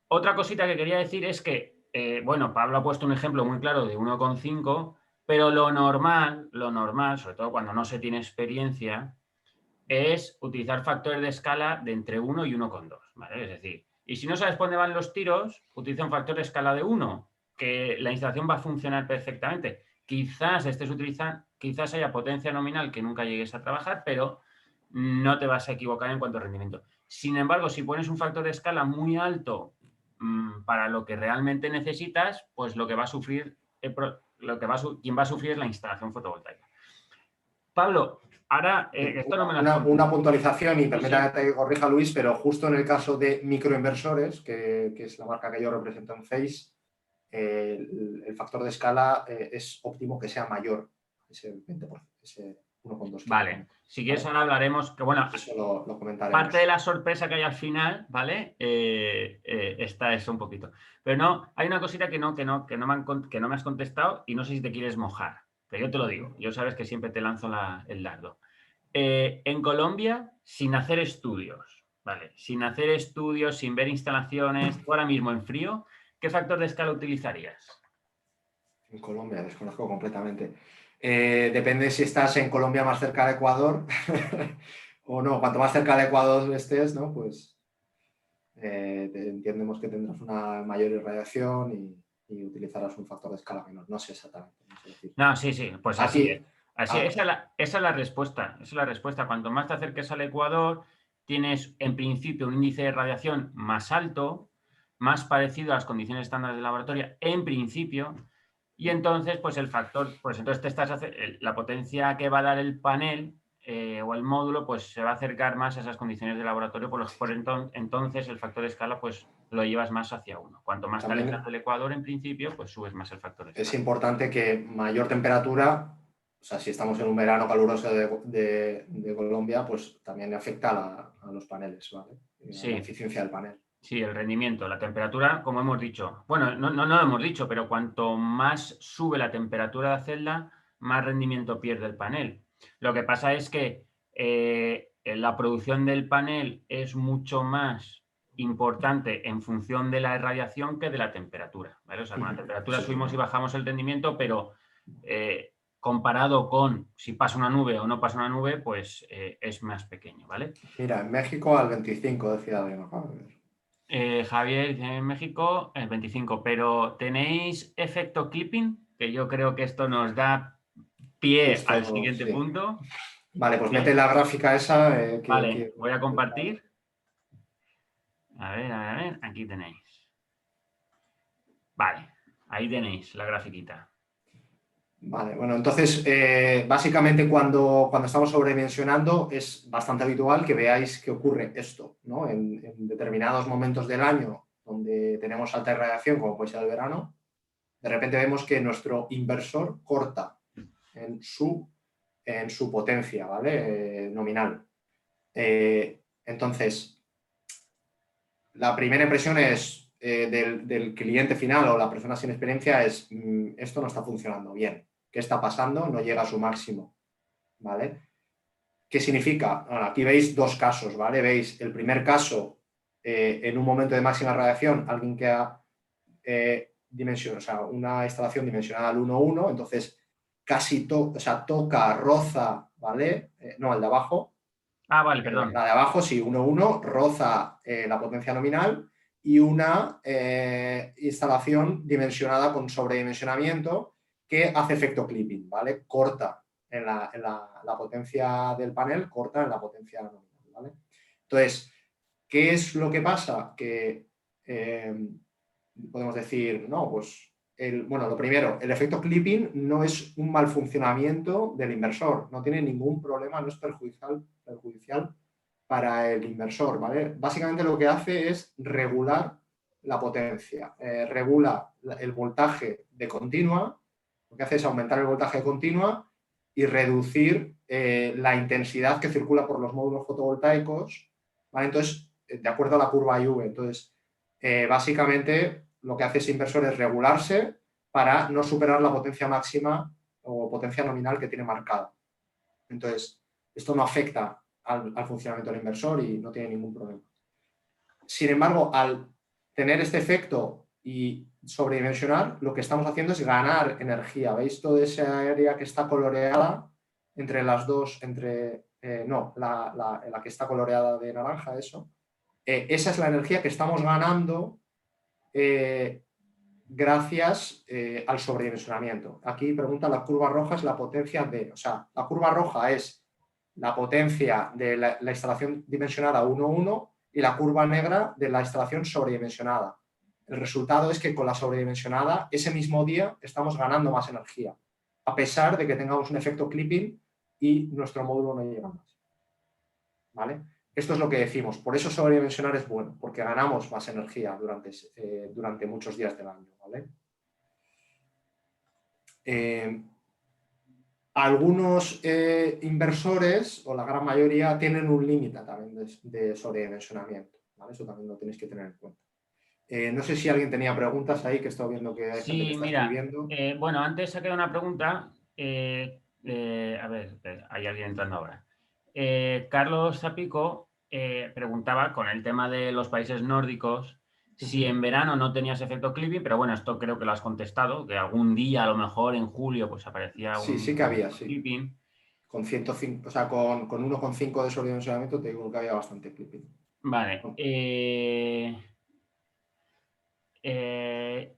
Otra cosita que quería decir es que, bueno, Pablo ha puesto un ejemplo muy claro de 1,5, pero lo normal, sobre todo cuando no se tiene experiencia, es utilizar factores de escala de entre 1 y 1,2, ¿vale? Es decir, y si no sabes por dónde van los tiros, utiliza un factor de escala de 1, que la instalación va a funcionar perfectamente. Quizás quizás haya potencia nominal que nunca llegues a trabajar, pero no te vas a equivocar en cuanto a rendimiento. Sin embargo, si pones un factor de escala muy alto para lo que realmente necesitas, pues lo que va a sufrir, quien va a sufrir es la instalación fotovoltaica. Pablo, ahora esto no me lo has contado. Una puntualización, y Sí, permítame que te corrija, Luis, pero justo en el caso de microinversores, que es la marca que yo represento en Face, el factor de escala es óptimo que sea mayor, ese 20%, ese 1,2. Vale, si quieres ¿vale? ahora hablaremos, que bueno, eso lo comentaremos. Parte de la sorpresa que hay al final, ¿vale? Está eso un poquito. Pero no, hay una cosita que no me has contestado y no sé si te quieres mojar, pero yo te lo digo, yo sabes que siempre te lanzo el dardo. En Colombia, sin hacer estudios, ¿vale? Sin hacer estudios, sin ver instalaciones, tú ahora mismo en frío, ¿qué factor de escala utilizarías? En Colombia, desconozco completamente. Depende si estás en Colombia más cerca de Ecuador o no. Cuanto más cerca de Ecuador estés, ¿no? Pues entendemos que tendrás una mayor irradiación y utilizarás un factor de escala menor. No sé exactamente. No sé decir. No, sí, pues así Aquí, es. Así, esa es la respuesta. Esa es la respuesta. Cuanto más te acerques al Ecuador, tienes en principio un índice de radiación más alto, más parecido a las condiciones estándares de laboratorio, en principio, y entonces, pues el factor, pues entonces la potencia que va a dar el panel o el módulo, pues se va a acercar más a esas condiciones de laboratorio, entonces el factor de escala, pues lo llevas más hacia 1. Cuanto más te alejas del Ecuador, en principio, pues subes más el factor de escala. Es importante que mayor temperatura, o sea, si estamos en un verano caluroso de Colombia, pues también afecta a los paneles, ¿vale? Sí. La eficiencia del panel. Sí, el rendimiento, la temperatura, como hemos dicho. Bueno, no lo hemos dicho, pero cuanto más sube la temperatura de la celda, más rendimiento pierde el panel. Lo que pasa es que la producción del panel es mucho más importante en función de la irradiación que de la temperatura, ¿vale? O sea, con la temperatura subimos y bajamos el rendimiento, pero comparado con si pasa una nube o no pasa una nube, pues es más pequeño, ¿vale? Mira, en México al 25, decía Adriano. Javier dice en México el 25, pero ¿tenéis efecto clipping? Que yo creo que esto nos da pie Justo, al siguiente sí. punto. Vale, pues mete la gráfica esa. Vale, voy a compartir. A ver, aquí tenéis. Vale, ahí tenéis la grafiquita. Vale, bueno, entonces, básicamente cuando estamos sobredimensionando es bastante habitual que veáis que ocurre esto, ¿no? En determinados momentos del año donde tenemos alta irradiación, como puede ser el verano, de repente vemos que nuestro inversor corta en su potencia, ¿vale? Nominal. Entonces, la primera impresión es del cliente final o la persona sin experiencia es esto no está funcionando bien. ¿Qué está pasando? No llega a su máximo, ¿vale? ¿Qué significa? Ahora, aquí veis dos casos, ¿vale? Veis el primer caso en un momento de máxima radiación, alguien que ha dimensionado, o sea, una instalación dimensionada al 1,1, entonces casi toca, roza, ¿vale? No, el de abajo. Ah, vale, perdón. La de abajo, sí, 1,1, roza la potencia nominal y una instalación dimensionada con sobredimensionamiento que hace efecto clipping, ¿vale? Corta en la potencia del panel, corta en la potencia nominal, ¿vale? Entonces, ¿qué es lo que pasa? Que podemos decir, no, pues, bueno, lo primero, el efecto clipping no es un mal funcionamiento del inversor, no tiene ningún problema, no es perjudicial para el inversor, ¿vale? Básicamente lo que hace es regular la potencia, regula el voltaje de continua, lo que hace es aumentar el voltaje de continua y reducir la intensidad que circula por los módulos fotovoltaicos, ¿vale? Entonces, de acuerdo a la curva IV, entonces, básicamente lo que hace ese inversor es regularse para no superar la potencia máxima o potencia nominal que tiene marcada. Entonces, esto no afecta al funcionamiento del inversor y no tiene ningún problema. Sin embargo, al tener este efecto y sobredimensionar, lo que estamos haciendo es ganar energía. ¿Veis toda esa área que está coloreada entre las dos, la que está coloreada de naranja, eso? Esa es la energía que estamos ganando gracias al sobredimensionamiento. Aquí pregunta, la curva roja es la potencia de, o sea, la curva roja es la potencia de la instalación dimensionada 1,1 y la curva negra de la instalación sobredimensionada. el resultado es que con la sobredimensionada, ese mismo día estamos ganando más energía, a pesar de que tengamos un efecto clipping y nuestro módulo no llega más. ¿Vale? Esto es lo que decimos. Por eso sobredimensionar es bueno, porque ganamos más energía durante muchos días del año. ¿Vale? Algunos inversores, o la gran mayoría, tienen un límite también de sobredimensionamiento. ¿Vale? Eso también lo tenéis que tener en cuenta. No sé si alguien tenía preguntas ahí, que estoy viendo que hay gente que Sí, está mira, escribiendo. bueno, antes ha quedado una pregunta. A ver, hay alguien entrando ahora. Carlos Zapico preguntaba con el tema de los países nórdicos si en verano no tenías efecto clipping, pero bueno, esto creo que lo has contestado, que algún día, a lo mejor en julio, pues aparecía Sí, un sí que había, sí. clipping. Con 105, o sea, con 1,5 de sobredimensionamiento te digo que había bastante clipping. Vale.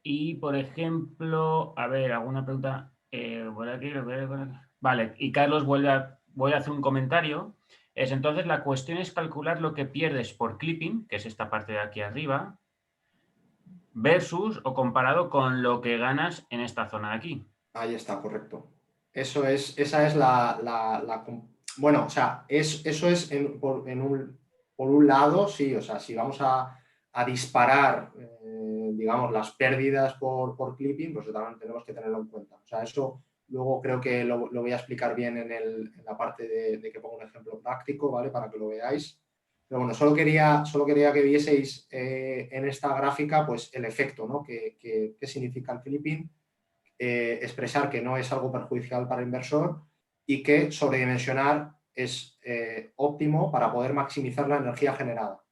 Y por ejemplo, a ver, alguna pregunta por aquí, vale, y Carlos vuelve a hacer un comentario. Entonces la cuestión es calcular lo que pierdes por clipping, que es esta parte de aquí arriba, versus o comparado con lo que ganas en esta zona de aquí. Ahí está, correcto. Esa es bueno, o sea, eso es por un lado, sí, o sea, si vamos a disparar, digamos, las pérdidas por clipping, pues también tenemos que tenerlo en cuenta. O sea, eso luego creo que lo voy a explicar bien en la parte de que pongo un ejemplo práctico, ¿vale? Para que lo veáis. Pero bueno, solo quería que vieseis en esta gráfica, pues, el efecto, ¿no? ¿Qué significa el clipping? Expresar que no es algo perjudicial para el inversor y que sobredimensionar es óptimo para poder maximizar la energía generada.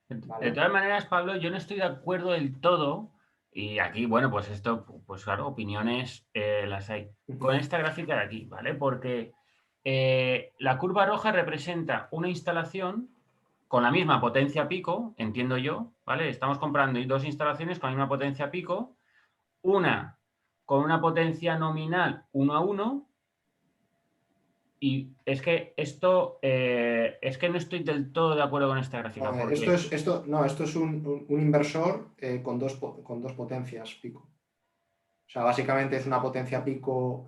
¿Vale? De todas maneras, Pablo, yo no estoy de acuerdo del todo, y aquí, bueno, pues esto, pues claro, opiniones las hay, con esta gráfica de aquí, ¿vale? Porque la curva roja representa una instalación con la misma potencia pico, entiendo yo, ¿vale? Estamos comprando dos instalaciones con la misma potencia pico, una con una potencia nominal 1:1, y es que esto, es que no estoy del todo de acuerdo con esta gráfica, No, porque... esto es un inversor con dos potencias pico. O sea, básicamente es una potencia pico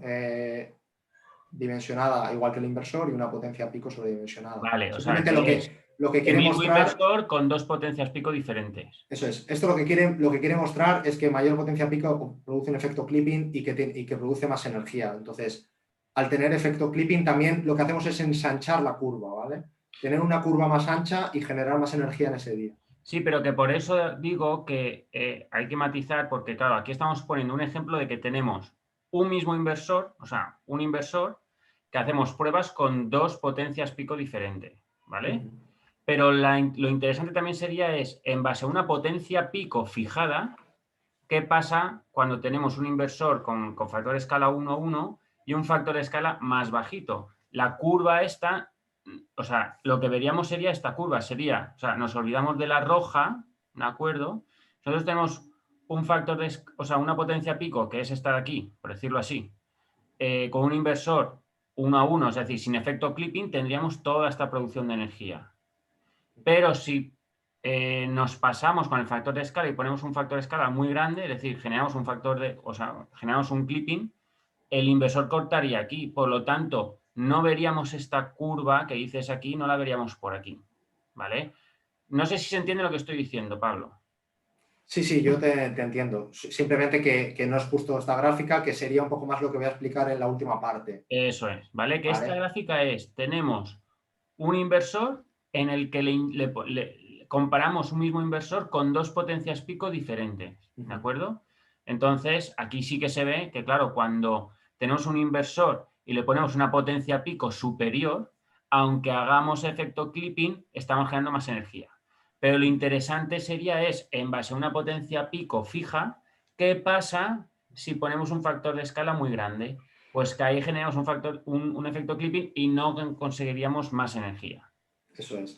dimensionada igual que el inversor y una potencia pico sobredimensionada. Vale, o sea, Simplemente que es lo que el quiere mismo mostrar... inversor con dos potencias pico diferentes. Eso es. Esto lo que quiere mostrar es que mayor potencia pico produce un efecto clipping y que produce más energía. Entonces, al tener efecto clipping también lo que hacemos es ensanchar la curva, ¿vale? Tener una curva más ancha y generar más energía en ese día. Sí, pero que por eso digo que hay que matizar, porque claro, aquí estamos poniendo un ejemplo de que tenemos un mismo inversor, o sea, un inversor que hacemos pruebas con dos potencias pico diferentes, ¿vale? Pero lo interesante también sería es, en base a una potencia pico fijada, ¿qué pasa cuando tenemos un inversor con factor de escala 1:1 y un factor de escala más bajito? La curva esta, o sea, lo que veríamos sería esta curva, sería, o sea, nos olvidamos de la roja, ¿de acuerdo? Nosotros tenemos un factor de, o sea, una potencia pico, que es esta de aquí, por decirlo así, con un inversor 1:1, es decir, sin efecto clipping, tendríamos toda esta producción de energía. Pero si nos pasamos con el factor de escala y ponemos un factor de escala muy grande, es decir, generamos un factor de, o sea, generamos un clipping, el inversor cortaría aquí, por lo tanto, no veríamos esta curva que dices aquí, no la veríamos por aquí, ¿vale? No sé si se entiende lo que estoy diciendo, Pablo. Sí, yo te entiendo. Simplemente que no es justo esta gráfica, que sería un poco más lo que voy a explicar en la última parte. Eso es, ¿vale? Que esta ¿Vale? gráfica es, tenemos un inversor en el que le comparamos un mismo inversor con dos potencias pico diferentes, ¿de acuerdo? Entonces, aquí sí que se ve que, claro, cuando tenemos un inversor y le ponemos una potencia pico superior, aunque hagamos efecto clipping, estamos generando más energía. Pero lo interesante sería es, en base a una potencia pico fija, ¿qué pasa si ponemos un factor de escala muy grande? Pues que ahí generamos un efecto clipping y no conseguiríamos más energía. Eso es.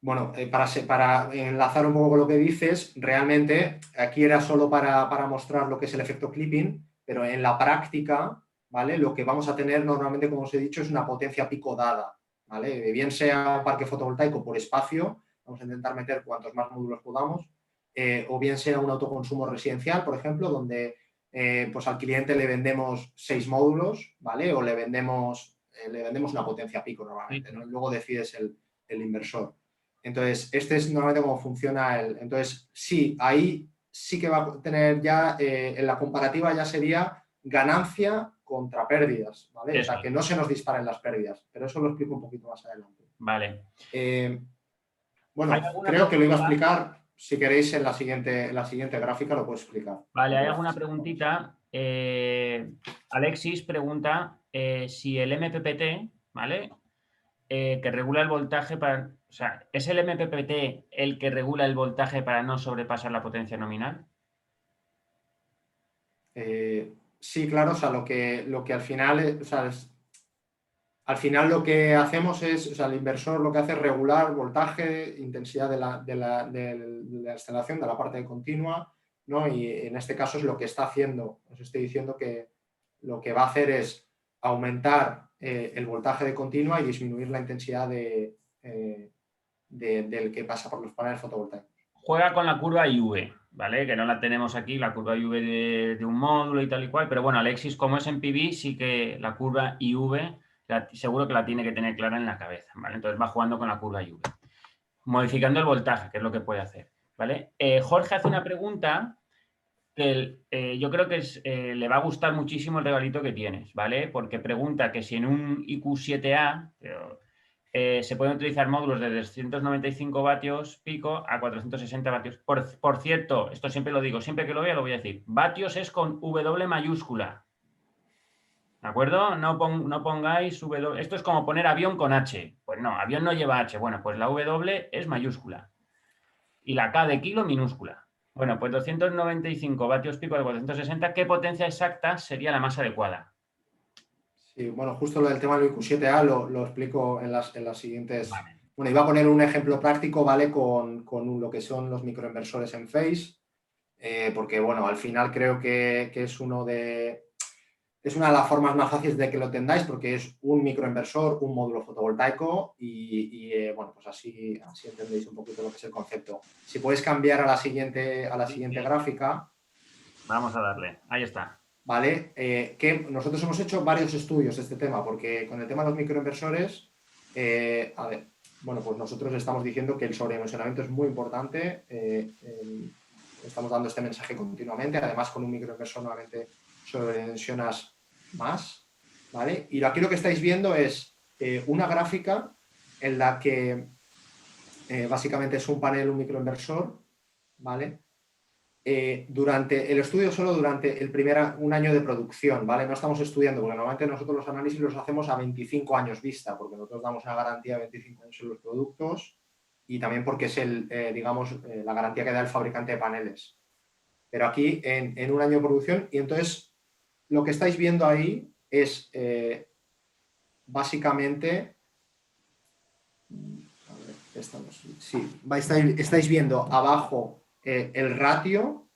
Bueno, para enlazar un poco con lo que dices, realmente aquí era solo para mostrar lo que es el efecto clipping, pero en la práctica, ¿vale? Lo que vamos a tener normalmente, como os he dicho, es una potencia pico dada, ¿vale? Bien sea un parque fotovoltaico por espacio, vamos a intentar meter cuantos más módulos podamos, o bien sea un autoconsumo residencial, por ejemplo, donde pues al cliente le vendemos 6 módulos, ¿vale? O le vendemos una potencia pico normalmente, ¿no? Y luego decides el inversor. Entonces, este es normalmente cómo funciona Entonces, sí, ahí sí que va a tener ya, en la comparativa ya sería ganancia contra pérdidas, ¿vale? O sea, que no se nos disparen las pérdidas, pero eso lo explico un poquito más adelante. Vale. Bueno, creo que lo iba a explicar. Si queréis, en la siguiente gráfica lo puedo explicar. Vale, hay alguna preguntita. Alexis pregunta si el MPPT, ¿vale? Que regula el voltaje para... O sea, ¿es el MPPT el que regula el voltaje para no sobrepasar la potencia nominal? Sí, claro. O sea, lo que al final... al final lo que hacemos es, o sea, el inversor lo que hace es regular voltaje, intensidad de la instalación, de la parte continua, ¿no? Y en este caso es lo que está haciendo. Os estoy diciendo que lo que va a hacer es aumentar el voltaje de continua y disminuir la intensidad del que pasa por los paneles fotovoltaicos. Juega con la curva IV, ¿vale? Que no la tenemos aquí, la curva IV de un módulo y tal y cual, pero bueno, Alexis, como es en PV, sí que la curva IV seguro que la tiene que tener clara en la cabeza, ¿vale? Entonces va jugando con la curva IV. Modificando el voltaje, que es lo que puede hacer, ¿vale? Jorge hace una pregunta que yo creo que le va a gustar muchísimo el regalito que tienes, ¿vale? Porque pregunta que si en un IQ7A se pueden utilizar módulos de 295 vatios pico a 460 vatios. Por cierto, esto siempre lo digo, siempre que lo vea lo voy a decir. Vatios es con W mayúscula. ¿De acuerdo? No pongáis W. Esto es como poner avión con H. Pues no, avión no lleva H. Bueno, pues la W es mayúscula. Y la K de kilo minúscula. Bueno, pues 295 vatios pico de 460. ¿Qué potencia exacta sería la más adecuada? Sí, bueno, justo lo del tema del IQ7A lo explico en las siguientes... Vale. Bueno, iba a poner un ejemplo práctico, ¿vale? Con lo que son los microinversores en Phase, porque, bueno, al final creo que es una de las formas más fáciles de que lo entendáis, porque es un microinversor, un módulo fotovoltaico y bueno, pues así entendéis un poquito lo que es el concepto. Si puedes cambiar a la siguiente gráfica. Vamos a darle, ahí está. ¿Vale? Que nosotros hemos hecho varios estudios de este tema, porque con el tema de los microinversores, a ver, bueno, pues nosotros estamos diciendo que el sobredimensionamiento es muy importante, estamos dando este mensaje continuamente, además con un microinversor nuevamente sobredimensionas más, ¿vale? Y aquí lo que estáis viendo es una gráfica en la que básicamente es un panel, un microinversor, ¿vale? Durante el estudio solo durante un año de producción, ¿vale? No estamos estudiando, porque normalmente nosotros los análisis los hacemos a 25 años vista, porque nosotros damos una garantía de 25 años en los productos y también porque es la garantía que da el fabricante de paneles. Pero aquí en un año de producción, y entonces lo que estáis viendo ahí es básicamente... A ver, sí, estáis viendo abajo el ratio,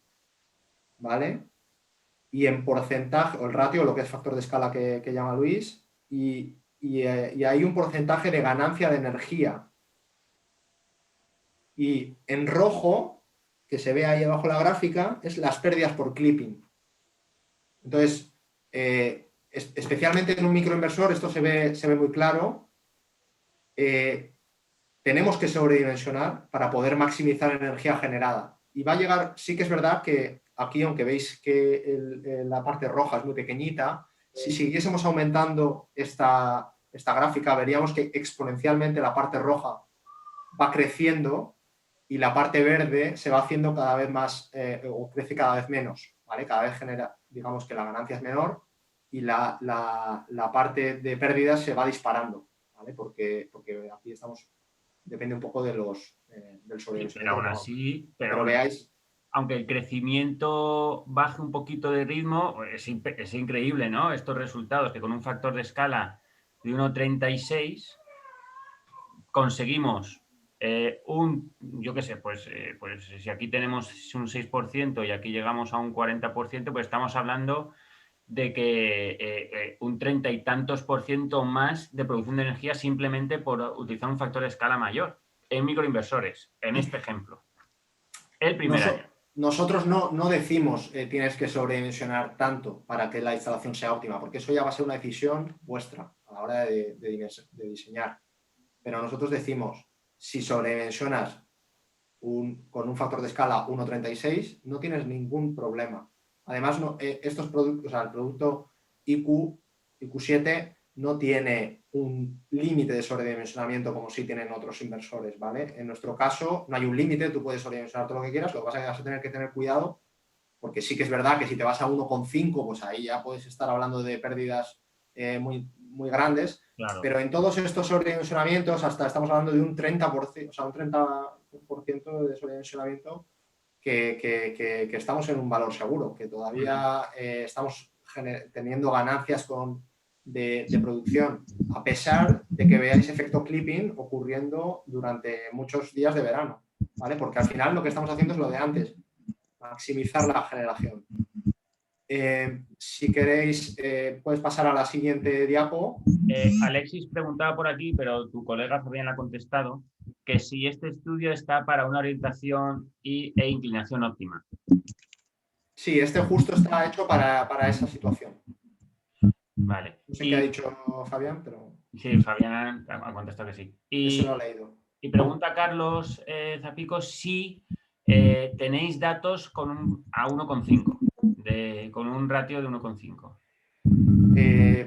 ¿vale? Y en porcentaje, o el ratio, lo que es factor de escala que llama Luis, y hay un porcentaje de ganancia de energía. Y en rojo, que se ve ahí abajo la gráfica, es las pérdidas por clipping. Entonces, especialmente en un microinversor, esto se ve muy claro. Tenemos que sobredimensionar para poder maximizar energía generada. Y va a llegar, sí que es verdad que aquí, aunque veis que la parte roja es muy pequeñita, si siguiésemos aumentando esta gráfica, veríamos que exponencialmente la parte roja va creciendo y la parte verde se va haciendo cada vez más, o crece cada vez menos, ¿vale? Cada vez genera, digamos que la ganancia es menor y la parte de pérdidas se va disparando, ¿vale? Porque aquí estamos... Depende un poco del sobredimensionamiento. Pero aún así, pero veáis... Aunque el crecimiento baje un poquito de ritmo, es increíble, ¿no? Estos resultados, que con un factor de escala de 1,36 conseguimos yo qué sé, pues si aquí tenemos un 6% y aquí llegamos a un 40%, pues estamos hablando de que un 30 y tantos % más de producción de energía simplemente por utilizar un factor de escala mayor en microinversores, en este ejemplo. El primer año. Nosotros no decimos tienes que sobredimensionar tanto para que la instalación sea óptima, porque eso ya va a ser una decisión vuestra a la hora de diseñar. Pero nosotros decimos, si sobredimensionas con un factor de escala 1,36, no tienes ningún problema. Además, estos productos, o sea, el producto IQ7 no tiene un límite de sobredimensionamiento como sí tienen otros inversores, ¿vale? En nuestro caso no hay un límite, tú puedes sobredimensionar todo lo que quieras, lo que pasa es que vas a tener que tener cuidado, porque sí que es verdad que si te vas a 1,5, pues ahí ya puedes estar hablando de pérdidas muy, muy grandes, Claro. pero en todos estos sobredimensionamientos hasta estamos hablando de un 30%, o sea, un 30% de sobredimensionamiento que estamos en un valor seguro, que todavía estamos teniendo ganancias de producción, a pesar de que veáis efecto clipping ocurriendo durante muchos días de verano, ¿vale? Porque al final lo que estamos haciendo es lo de antes, maximizar la generación. Si queréis, puedes pasar a la siguiente diapo. Alexis preguntaba por aquí, pero tu colega Fabián ha contestado, que si este estudio está para una orientación e inclinación óptima. Sí, este justo está hecho para esa situación. Vale. No sé qué ha dicho Fabián, pero... Sí, Fabián ha contestado que sí. Ese lo he leído. Y pregunta Carlos Zapico si tenéis datos a 1,5, con un ratio de 1,5.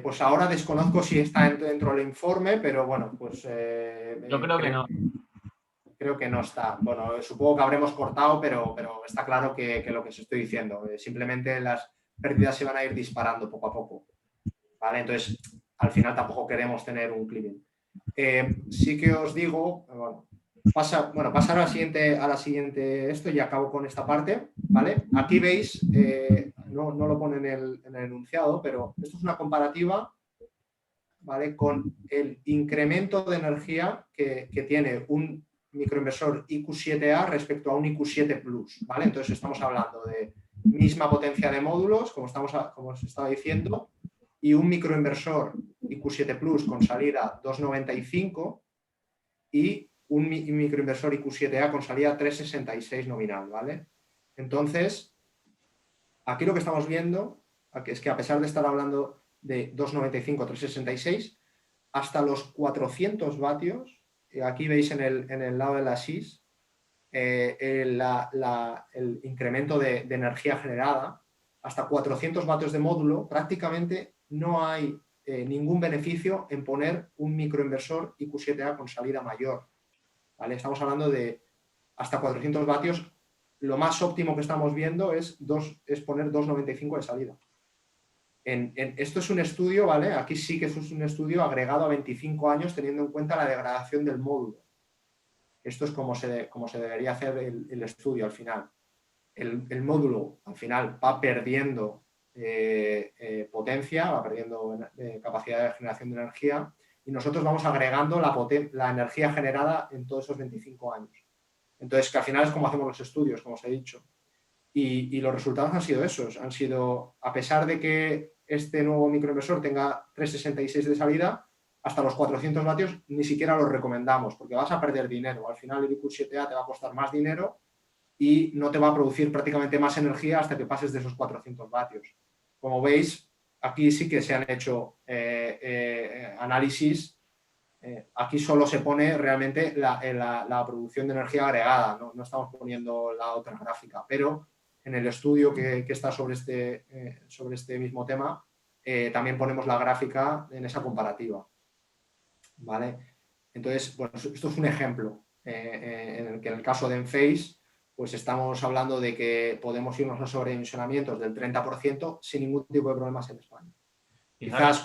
Pues ahora desconozco si está dentro del informe, pero bueno, pues... Yo creo que no. Creo que no está. Bueno, supongo que habremos cortado, pero está claro que lo que os estoy diciendo. Simplemente las pérdidas se van a ir disparando poco a poco. ¿Vale? Entonces, al final tampoco queremos tener un clipping. Sí que os digo, bueno, pasar a la siguiente esto y acabo con esta parte, ¿vale? Aquí veis, no lo pone en el enunciado, pero esto es una comparativa, ¿vale? Con el incremento de energía que tiene un microinversor IQ7A respecto a un IQ7 Plus, ¿vale? Entonces estamos hablando de misma potencia de módulos, como os estaba diciendo, y un microinversor IQ7 Plus con salida 2,95 y un microinversor IQ7A con salida 3,66 nominal, ¿vale? Entonces, aquí lo que estamos viendo es que a pesar de estar hablando de 2,95, 3,66, hasta los 400 vatios, aquí veis en el lado de la SIS, el incremento de energía generada, hasta 400 vatios de módulo, prácticamente no hay ningún beneficio en poner un microinversor IQ7A con salida mayor. ¿Vale? Estamos hablando de hasta 400 vatios. Lo más óptimo que estamos viendo es poner 2,95 de salida. Esto es un estudio, ¿vale? Aquí sí que es un estudio agregado a 25 años teniendo en cuenta la degradación del módulo. Esto es como se debería hacer el estudio al final. El módulo al final va perdiendo potencia, va perdiendo capacidad de generación de energía y nosotros vamos agregando la energía generada en todos esos 25 años. Entonces, que al final es como hacemos los estudios, como os he dicho. Y los resultados han sido esos. Han sido, a pesar de que este nuevo microinversor tenga 3,66 de salida, hasta los 400 vatios ni siquiera los recomendamos porque vas a perder dinero. Al final el IQ7A te va a costar más dinero y no te va a producir prácticamente más energía hasta que pases de esos 400 vatios. Como veis, aquí sí que se han hecho análisis. Aquí solo se pone realmente la producción de energía agregada, no estamos poniendo la otra gráfica, pero en el estudio que está sobre este mismo tema, también ponemos la gráfica en esa comparativa. ¿Vale? Entonces, bueno, esto es un ejemplo en el que en el caso de Enphase, pues estamos hablando de que podemos irnos a sobredimensionamientos del 30% sin ningún tipo de problemas en España. Quizás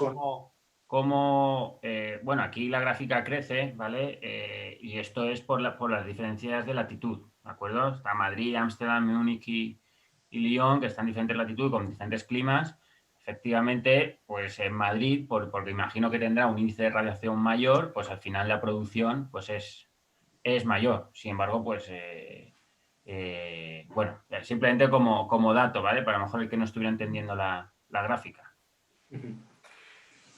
como bueno, aquí la gráfica crece, ¿vale? Y esto es por las diferencias de latitud, ¿de acuerdo? Está Madrid, Ámsterdam, Múnich y Lyon, que están en diferentes latitudes con diferentes climas. Efectivamente, pues en Madrid, porque imagino que tendrá un índice de radiación mayor, pues al final la producción pues es mayor. Sin embargo, pues bueno, simplemente como dato, ¿vale? Para a lo mejor el que no estuviera entendiendo la gráfica.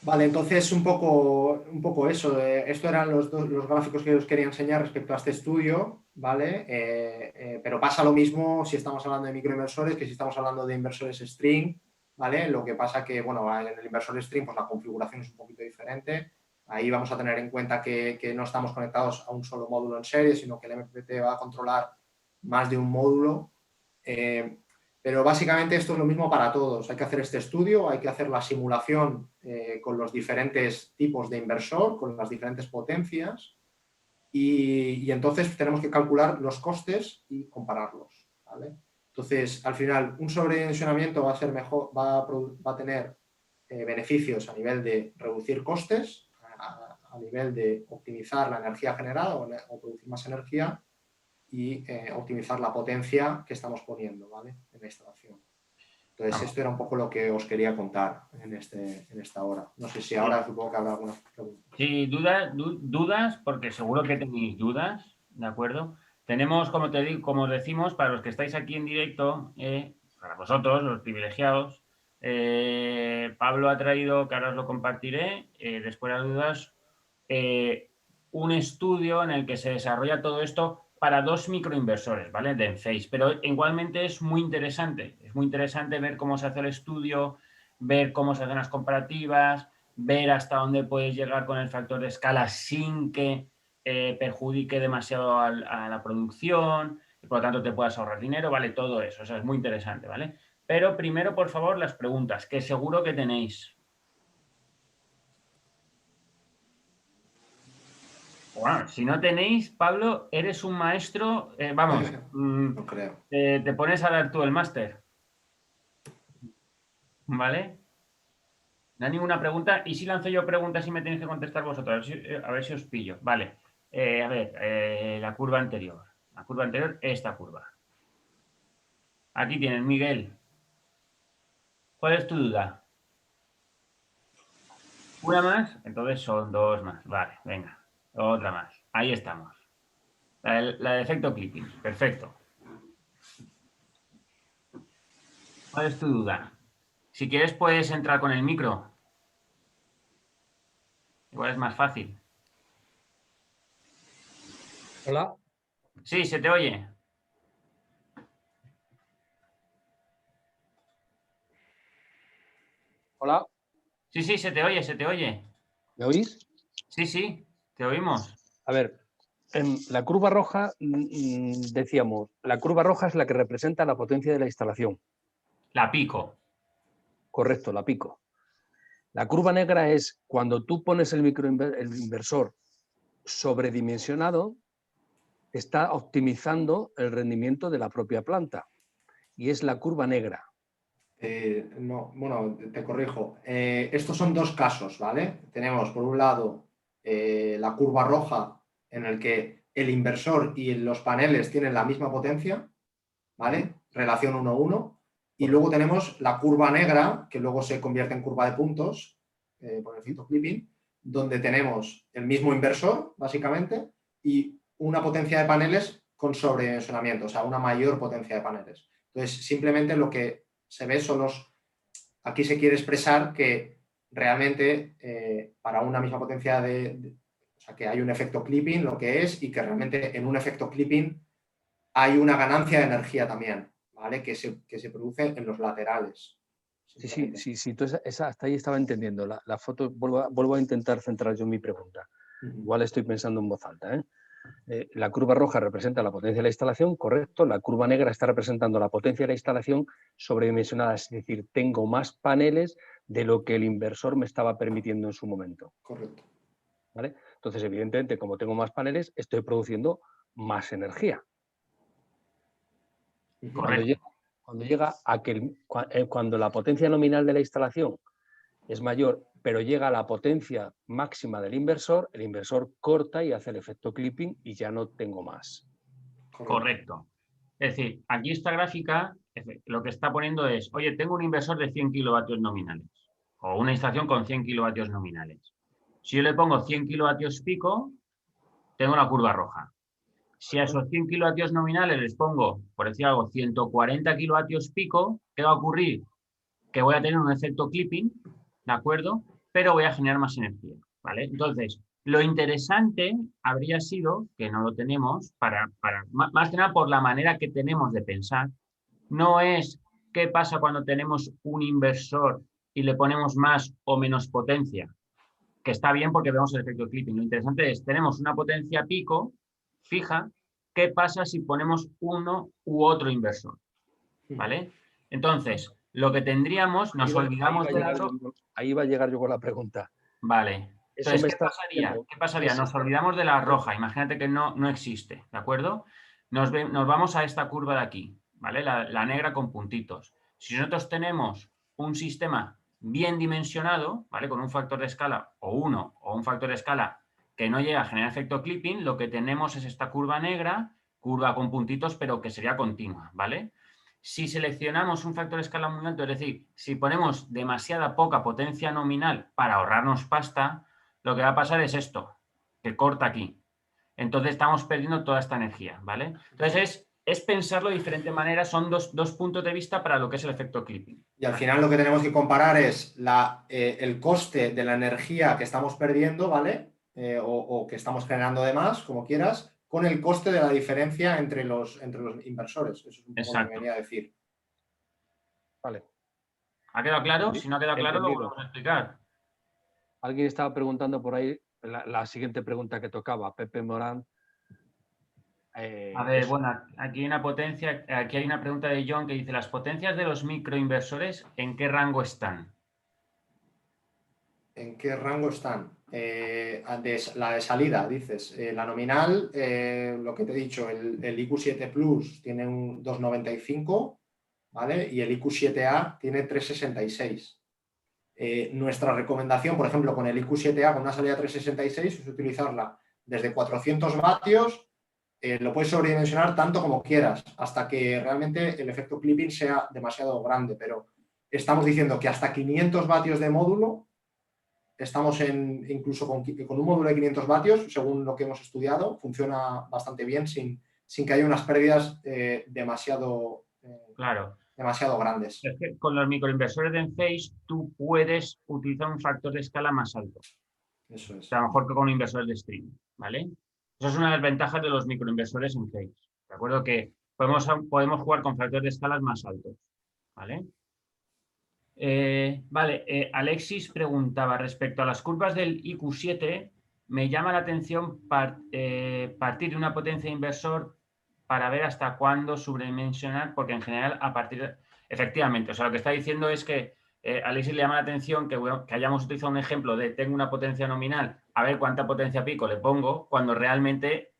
Vale, entonces un poco eso. Esto eran los gráficos que os quería enseñar respecto a este estudio, ¿vale? Pero pasa lo mismo si estamos hablando de microinversores que si estamos hablando de inversores string, ¿vale? Lo que pasa que, bueno, en el inversor string pues la configuración es un poquito diferente. Ahí vamos a tener en cuenta que no estamos conectados a un solo módulo en serie, sino que el MPPT va a controlar más de un módulo. Pero básicamente esto es lo mismo para todos. Hay que hacer este estudio, hay que hacer la simulación con los diferentes tipos de inversor, con las diferentes potencias y entonces tenemos que calcular los costes y compararlos, ¿vale? Entonces, al final, un sobredimensionamiento va a ser mejor, va a tener beneficios a nivel de reducir costes, a nivel de optimizar la energía generada o producir más energía y optimizar la potencia que estamos poniendo, ¿vale? En la instalación. Entonces, esto era un poco lo que os quería contar en esta hora. No sé si ahora supongo que habrá alguna pregunta. Sí, dudas, porque seguro que tenéis dudas, ¿de acuerdo? Tenemos, como te digo, como decimos, para los que estáis aquí en directo, para vosotros, los privilegiados, Pablo ha traído, que ahora os lo compartiré, después de las dudas, un estudio en el que se desarrolla todo esto para 2 microinversores, ¿vale? De Enphase, pero igualmente es muy interesante ver cómo se hace el estudio, ver cómo se hacen las comparativas, ver hasta dónde puedes llegar con el factor de escala sin que perjudique demasiado a la producción, y por lo tanto te puedas ahorrar dinero, ¿vale? Todo eso, o sea, es muy interesante, ¿vale? Pero primero, por favor, las preguntas, que seguro que tenéis. Bueno, si no tenéis, Pablo, eres un maestro, vamos, No creo. te pones a dar tú el máster, ¿vale? No hay ninguna pregunta. Y si lanzo yo preguntas y me tenéis que contestar vosotros, a ver si os pillo. Vale. A ver, la curva anterior. La curva anterior, esta curva. Aquí tienes, Miguel. ¿Cuál es tu duda? ¿Una más? Entonces son 2 más. Vale, venga. Otra más. Ahí estamos. La de efecto clipping. Perfecto. ¿Cuál es tu duda? Si quieres puedes entrar con el micro. Igual es más fácil. Hola. Sí, se te oye. Hola. Sí, sí, se te oye, se te oye. ¿Me oís? Sí, sí, te oímos. A ver, en la curva roja decíamos, la curva roja es la que representa la potencia de la instalación. La pico. Correcto, la pico. La curva negra es cuando tú pones el inversor sobredimensionado, está optimizando el rendimiento de la propia planta. Y es la curva negra. No, bueno, te corrijo. Estos son 2 casos, ¿vale? Tenemos, por un lado, la curva roja, en el que el inversor y los paneles tienen la misma potencia, ¿vale? Relación 1:1. Y luego tenemos la curva negra, que luego se convierte en curva de puntos, por el efecto clipping, donde tenemos el mismo inversor, básicamente, y una potencia de paneles con sobredimensionamiento, o sea, una mayor potencia de paneles. Entonces, simplemente lo que se ve son aquí se quiere expresar que realmente para una misma potencia o sea, que hay un efecto clipping, lo que es, y que realmente en un efecto clipping hay una ganancia de energía también, ¿vale? Que se produce en los laterales. Sí. Entonces, hasta ahí estaba entendiendo. La foto, vuelvo a intentar centrar yo en mi pregunta. Igual estoy pensando en voz alta, ¿eh? La curva roja representa la potencia de la instalación, correcto. La curva negra está representando la potencia de la instalación sobredimensionada, es decir, tengo más paneles de lo que el inversor me estaba permitiendo en su momento. Correcto. ¿Vale? Entonces, evidentemente, como tengo más paneles, estoy produciendo más energía. Cuando la potencia nominal de la instalación es mayor, pero llega a la potencia máxima del inversor, el inversor corta y hace el efecto clipping y ya no tengo más. Correcto. Es decir, aquí esta gráfica lo que está poniendo es, oye, tengo un inversor de 100 kilovatios nominales o una instalación con 100 kilovatios nominales. Si yo le pongo 100 kilovatios pico, tengo la curva roja. Si a esos 100 kilovatios nominales les pongo, por decir algo, 140 kilovatios pico, ¿qué va a ocurrir? Que voy a tener un efecto clipping, ¿de acuerdo? pero voy a generar más energía, ¿vale? Entonces, lo interesante habría sido, que no lo tenemos, más que nada por la manera que tenemos de pensar, no es qué pasa cuando tenemos un inversor y le ponemos más o menos potencia, que está bien porque vemos el efecto clipping. Lo interesante es, tenemos una potencia pico fija, ¿qué pasa si ponemos uno u otro inversor? ¿Vale? Entonces, lo que tendríamos, nos olvidamos de la... Ahí va a llegar yo con la pregunta. Vale. Eso Entonces, me ¿qué está pasaría? diciendo. ¿Qué pasaría? Nos olvidamos de la roja. Imagínate que no existe, ¿de acuerdo? Nos vamos a esta curva de aquí, ¿vale? La negra con puntitos. Si nosotros tenemos un sistema bien dimensionado, ¿vale? Con un factor de escala o 1 o un factor de escala que no llega a generar efecto clipping, lo que tenemos es esta curva negra, curva con puntitos, pero que sería continua, ¿vale? Si seleccionamos un factor de escala muy alto, es decir, si ponemos demasiada poca potencia nominal para ahorrarnos pasta, lo que va a pasar es esto, que corta aquí. Entonces estamos perdiendo toda esta energía, ¿vale? Entonces es pensarlo de diferente manera, son dos puntos de vista para lo que es el efecto clipping. Y al final lo que tenemos que comparar es el coste de la energía que estamos perdiendo, ¿vale? O que estamos generando de más, como quieras, con el coste de la diferencia entre los inversores. Eso es un poco lo que venía a decir. Vale. ¿Ha quedado claro? Si no ha quedado claro, lo Entendido. volvemos a explicar. Alguien estaba preguntando por ahí la siguiente pregunta que tocaba, Pepe Morán. A ver, bueno, aquí hay una potencia, aquí hay una pregunta de John que dice, ¿las potencias de los microinversores en qué rango están? ¿En qué rango están? La de salida, dices. La nominal, lo que te he dicho, el IQ7 Plus tiene un 2,95, ¿vale? Y el IQ7A tiene 3,66. Nuestra recomendación, por ejemplo, con el IQ7A con una salida 3,66 es utilizarla desde 400 vatios, lo puedes sobredimensionar tanto como quieras, hasta que realmente el efecto clipping sea demasiado grande, pero estamos diciendo que hasta 500 vatios de módulo, estamos incluso con un módulo de 500 vatios, según lo que hemos estudiado, funciona bastante bien sin que haya unas pérdidas demasiado grandes. Es que con los microinversores de Enphase tú puedes utilizar un factor de escala más alto. Eso es. O sea, a lo mejor que con inversores de streaming, ¿vale? Eso es una de las ventajas de los microinversores en Enphase. ¿De acuerdo? Que podemos jugar con factores de escalas más altos, ¿vale? Alexis preguntaba respecto a las curvas del IQ7, me llama la atención partir de una potencia de inversor para ver hasta cuándo sobredimensionar, porque en general efectivamente, o sea, lo que está diciendo es que Alexis le llama la atención que hayamos utilizado un ejemplo de tengo una potencia nominal, a ver cuánta potencia pico le pongo, cuando realmente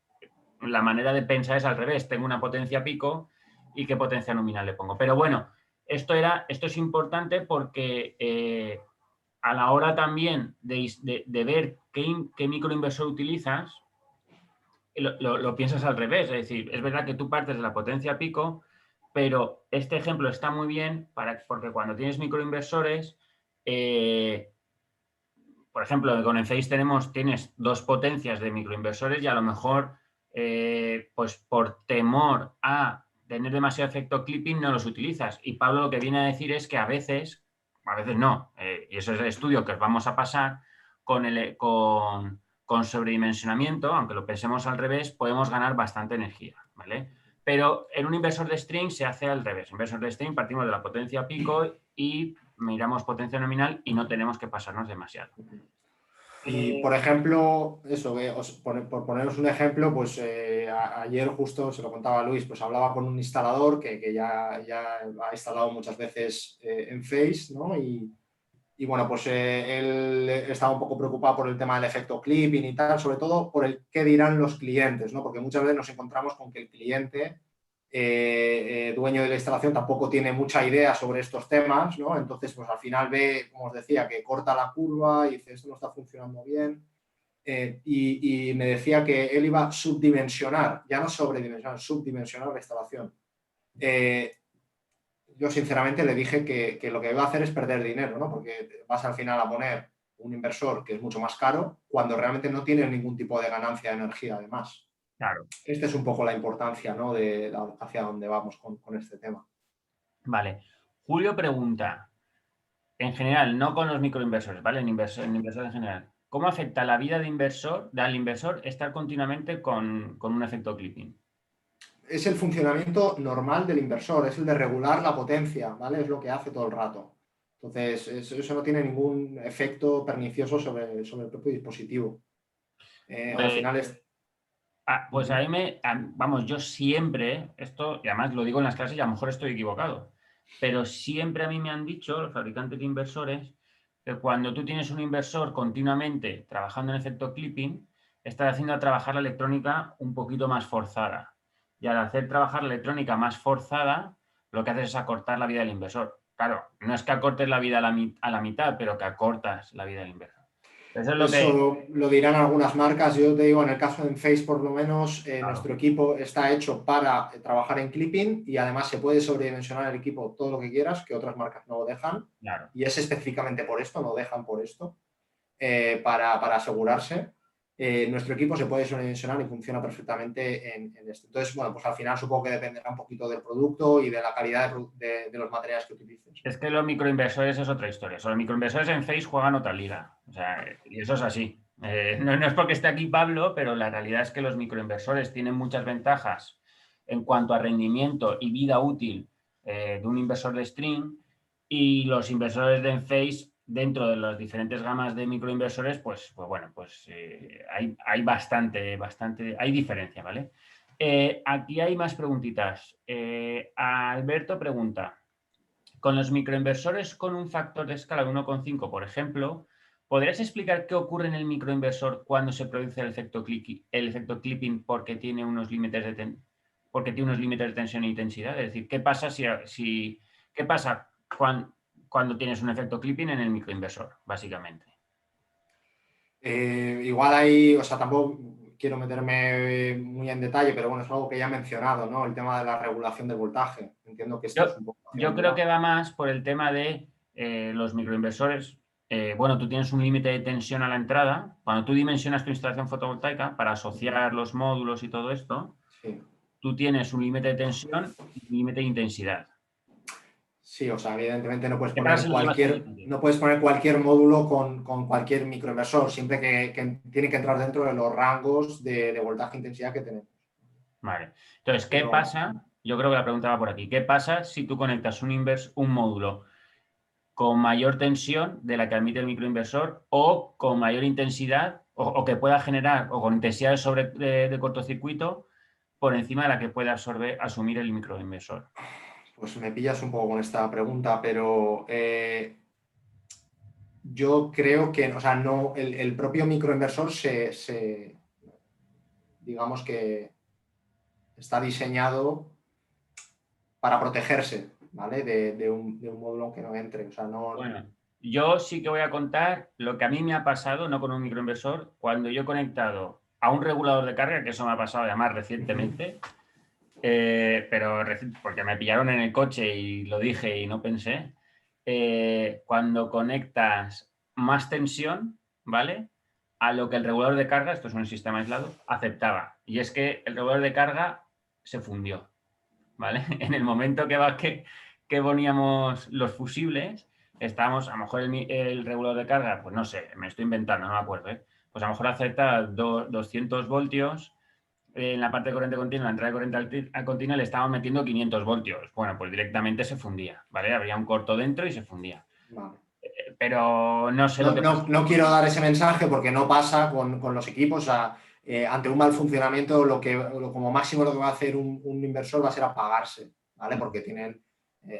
la manera de pensar es al revés, tengo una potencia pico y qué potencia nominal le pongo. Pero bueno, esto es importante porque a la hora también de ver qué microinversor utilizas, lo piensas al revés. Es decir, es verdad que tú partes de la potencia pico, pero este ejemplo está muy bien porque cuando tienes microinversores, por ejemplo, con Enphase tienes dos potencias de microinversores y a lo mejor, pues por temor a tener demasiado efecto clipping no los utilizas. Y Pablo lo que viene a decir es que a veces no, y eso es el estudio que os vamos a pasar, con sobredimensionamiento, aunque lo pensemos al revés, podemos ganar bastante energía, ¿vale? Pero en un inversor de string se hace al revés. En inversor de string partimos de la potencia pico y miramos potencia nominal y no tenemos que pasarnos demasiado. Y, por ejemplo, eso, por poneros un ejemplo, pues ayer justo se lo contaba a Luis, pues hablaba con un instalador que ya ha instalado muchas veces Enphase, ¿no? Y bueno, pues él estaba un poco preocupado por el tema del efecto clipping y tal, sobre todo por el qué dirán los clientes, ¿no? Porque muchas veces nos encontramos con que el cliente dueño de la instalación tampoco tiene mucha idea sobre estos temas, ¿no? Entonces, pues al final ve, como os decía, que corta la curva y dice, esto no está funcionando bien. Y me decía que él iba a subdimensionar, ya no sobredimensionar, subdimensionar la instalación. Yo sinceramente le dije que lo que va a hacer es perder dinero, ¿no? Porque vas al final a poner un inversor que es mucho más caro cuando realmente no tiene ningún tipo de ganancia de energía además. Claro. Esta es un poco la importancia, ¿no? De hacia dónde vamos con este tema. Vale. Julio pregunta, en general, no con los microinversores, ¿vale? En inversores en general. ¿Cómo afecta la vida al inversor estar continuamente con un efecto clipping? Es el funcionamiento normal del inversor, es el de regular la potencia, ¿vale? Es lo que hace todo el rato. Entonces, eso no tiene ningún efecto pernicioso sobre el propio dispositivo. Al final es... Pues vamos, yo siempre, esto, y además lo digo en las clases y a lo mejor estoy equivocado, pero siempre a mí me han dicho, los fabricantes de inversores, que cuando tú tienes un inversor continuamente trabajando en efecto clipping, estás haciendo trabajar la electrónica un poquito más forzada. Y al hacer trabajar la electrónica más forzada, lo que haces es acortar la vida del inversor. Claro, no es que acortes la vida a la mitad, pero que acortas la vida del inversor. Eso es lo que... Eso lo dirán algunas marcas. Yo te digo, en el caso de Enphase, por lo menos, Claro. nuestro equipo está hecho para trabajar en clipping y además se puede sobredimensionar el equipo todo lo que quieras, que otras marcas no lo dejan. Claro. Y es específicamente por esto, no dejan por esto, para asegurarse. Nuestro equipo se puede sobredimensionar y funciona perfectamente en esto. Entonces, bueno, pues al final supongo que dependerá un poquito del producto y de la calidad de los materiales que utilices. Es que los microinversores es otra historia. Los microinversores en Face juegan otra liga. O sea, y eso es así. No es porque esté aquí Pablo, pero la realidad es que los microinversores tienen muchas ventajas en cuanto a rendimiento y vida útil de un inversor de string, y los inversores de Enphase, dentro de las diferentes gamas de microinversores, pues bueno, pues hay bastante, hay diferencia, ¿vale? Aquí hay más preguntitas. Alberto pregunta: con los microinversores con un factor de escala de 1,5, por ejemplo, ¿podrías explicar qué ocurre en el microinversor cuando se produce el efecto clipping porque tiene unos límites de tensión e intensidad? Es decir, ¿qué pasa qué pasa cuando tienes un efecto clipping en el microinversor, básicamente? Igual ahí, o sea, tampoco quiero meterme muy en detalle, pero bueno, es algo que ya he mencionado, ¿no? El tema de la regulación del voltaje. Entiendo que esto es un poco... Yo creo que va más por el tema de los microinversores. Bueno, tú tienes un límite de tensión a la entrada. Cuando tú dimensionas tu instalación fotovoltaica para asociar los módulos y todo esto, Sí. tú tienes un límite de tensión y un límite de intensidad. Sí, o sea, evidentemente no puedes ¿Qué poner cualquier módulo con cualquier microinversor, siempre que tiene que entrar dentro de los rangos de voltaje e intensidad que tenemos. Vale. Entonces, ¿qué pasa? Yo creo que la pregunta va por aquí. ¿Qué pasa si tú conectas un módulo con mayor tensión de la que admite el microinversor o con mayor intensidad o que pueda generar o con intensidades de cortocircuito por encima de la que puede asumir el microinversor? Pues me pillas un poco con esta pregunta, pero yo creo que, o sea, no, el propio microinversor digamos que está diseñado para protegerse, ¿vale? De un módulo que no entre. O sea, no... Bueno, yo sí que voy a contar lo que a mí me ha pasado, no con un microinversor, cuando yo he conectado a un regulador de carga, que eso me ha pasado además recientemente, pero porque me pillaron en el coche y lo dije y no pensé. Cuando conectas más tensión, ¿vale? A lo que el regulador de carga, esto es un sistema aislado, aceptaba. Y es que el regulador de carga se fundió, ¿vale? En el momento que poníamos los fusibles, estábamos, a lo mejor el regulador de carga, pues no sé, me estoy inventando, no me acuerdo, ¿eh? Pues a lo mejor acepta 200 voltios. En la parte de corriente continua, la entrada de corriente continua, le estábamos metiendo 500 voltios. Bueno, pues directamente se fundía, ¿vale? Habría un corto dentro y se fundía. Vale. Pero no sé lo que pasa. No quiero dar ese mensaje porque no pasa con los equipos. O sea, ante un mal funcionamiento, como máximo lo que va a hacer un inversor va a ser apagarse, ¿vale? Porque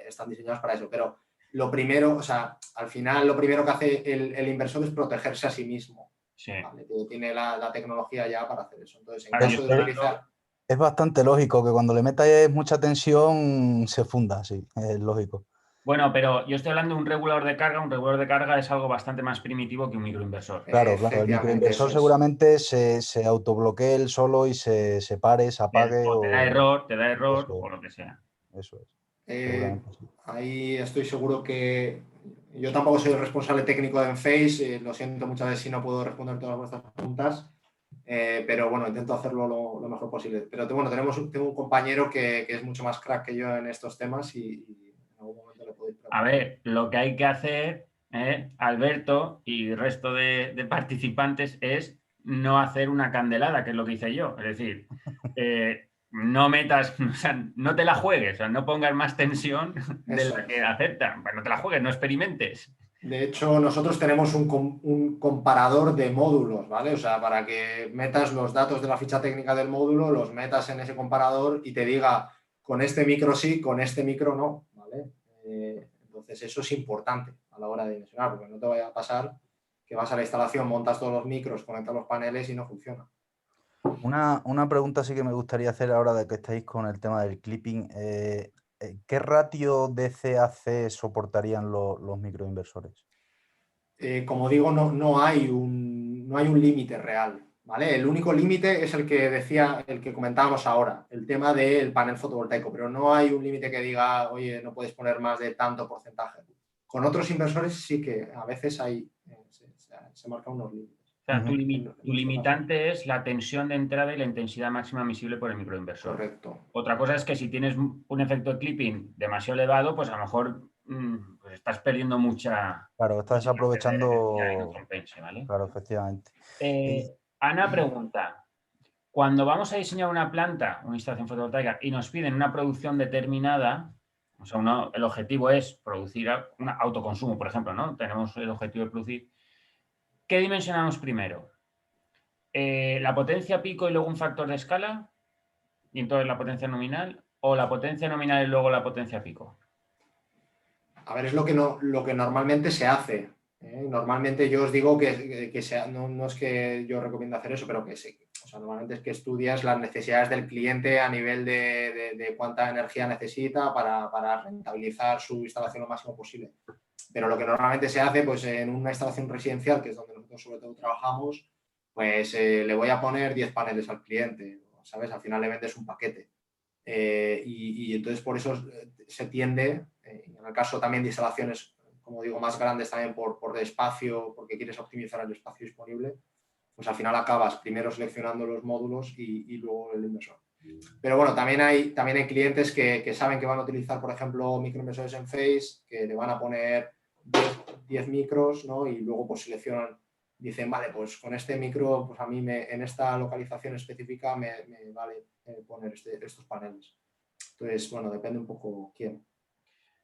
están diseñados para eso. Pero lo primero, o sea, al final lo primero que hace el inversor es protegerse a sí mismo. Sí. ¿Vale? Tiene la tecnología ya para hacer eso. Entonces, en Ahora, caso de utilizar... Es bastante lógico que cuando le metas mucha tensión se funda, sí, es lógico. Bueno, pero yo estoy hablando de un regulador de carga. Un regulador de carga es algo bastante más primitivo que un microinversor. Claro, el microinversor seguramente se autobloquee él solo y se pare, se apague. O te da error o lo que sea. Eso es. Sí. Ahí estoy seguro que yo tampoco soy el responsable técnico de Enphase, lo siento muchas veces si no puedo responder todas vuestras preguntas, pero bueno, intento hacerlo lo mejor posible. Pero bueno, tengo un compañero que es mucho más crack que yo en estos temas y en algún momento le podéis preguntar. A ver, lo que hay que hacer Alberto y el resto de participantes, es no hacer una candelada, que es lo que hice yo. Es decir, no metas, o sea, no te la juegues, o sea, no pongas más tensión de la que aceptan. Pues no te la juegues, no experimentes. De hecho, nosotros tenemos un comparador de módulos, ¿vale? O sea, para que metas los datos de la ficha técnica del módulo, los metas en ese comparador y te diga, con este micro sí, con este micro no, ¿vale? Entonces, eso es importante a la hora de dimensionar, porque no te vaya a pasar que vas a la instalación, montas todos los micros, conectas los paneles y no funciona. Una pregunta sí que me gustaría hacer ahora de que estáis con el tema del clipping. ¿Qué ratio de CAC soportarían los microinversores? Como digo, no hay un límite real, ¿vale? El único límite es el que comentábamos ahora, el tema del panel fotovoltaico, pero no hay un límite que diga, oye, no puedes poner más de tanto porcentaje. Con otros inversores sí que a veces se marcan unos límites. O sea, tu limitante es la tensión de entrada y la intensidad máxima admisible por el microinversor. Correcto. Otra cosa es que si tienes un efecto de clipping demasiado elevado, pues a lo mejor pues estás perdiendo mucha... Claro, estás aprovechando... No compense, ¿vale? Claro, efectivamente. Ana pregunta, cuando vamos a diseñar una planta, una instalación fotovoltaica, y nos piden una producción determinada, o sea, el objetivo es producir un autoconsumo, por ejemplo, ¿no? Tenemos el objetivo de producir. ¿Qué dimensionamos primero? ¿La potencia pico y luego un factor de escala? Y entonces la potencia nominal, o la potencia nominal y luego la potencia pico. A ver, es lo que normalmente se hace. Normalmente yo os digo que no es que yo recomiendo hacer eso, pero que sí. O sea, normalmente es que estudias las necesidades del cliente a nivel de cuánta energía necesita para rentabilizar su instalación lo máximo posible. Pero lo que normalmente se hace, pues en una instalación residencial, que es donde nosotros sobre todo trabajamos, pues le voy a poner 10 paneles al cliente, ¿sabes? Al final le vendes un paquete. Y entonces por eso se tiende, en el caso también de instalaciones, como digo, más grandes también por espacio, porque quieres optimizar el espacio disponible, pues al final acabas primero seleccionando los módulos y luego el inversor. Pero bueno, también hay clientes que saben que van a utilizar, por ejemplo, microinversores en Phase, que le van a poner 10 micros, ¿no? Y luego pues seleccionan, dicen, vale, pues con este micro, pues a mí en esta localización específica me vale poner estos paneles. Entonces, bueno, depende un poco quién.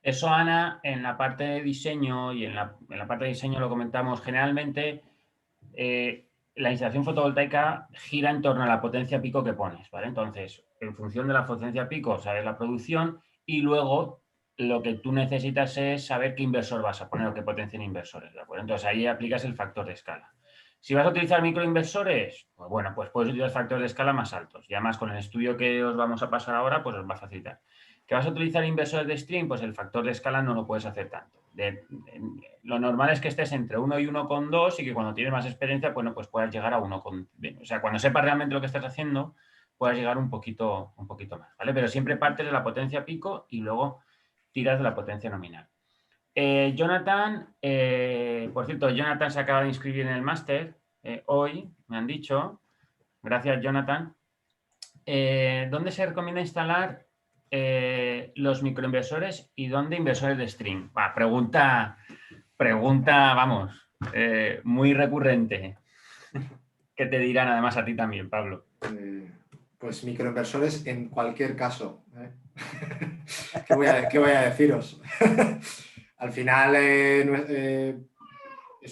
Eso, Ana, en la parte de diseño y en la parte de diseño lo comentamos, generalmente la instalación fotovoltaica gira en torno a la potencia pico que pones, ¿vale? Entonces, en función de la potencia pico, sabes la producción y luego lo que tú necesitas es saber qué inversor vas a poner o qué potencia en inversores, ¿de acuerdo? Entonces, ahí aplicas el factor de escala. Si vas a utilizar microinversores, pues bueno, pues puedes utilizar factores de escala más altos. Y además, con el estudio que os vamos a pasar ahora, pues os va a facilitar. ¿Que vas a utilizar inversores de stream? Pues el factor de escala no lo puedes hacer tanto. Lo normal es que estés entre 1 y 1,2 y que cuando tienes más experiencia, bueno, pues puedas llegar a 1, o sea, cuando sepas realmente lo que estás haciendo, puedas llegar un poquito más, ¿vale? Pero siempre partes de la potencia pico y luego tiras de la potencia nominal. Jonathan, por cierto, Jonathan se acaba de inscribir en el máster hoy, me han dicho. Gracias, Jonathan. ¿Dónde se recomienda instalar los microinversores y dónde inversores de stream? Pregunta, vamos, muy recurrente. ¿Qué te dirán además a ti también, Pablo? Pues microinversores en cualquier caso. ¿Qué voy a deciros? Al final es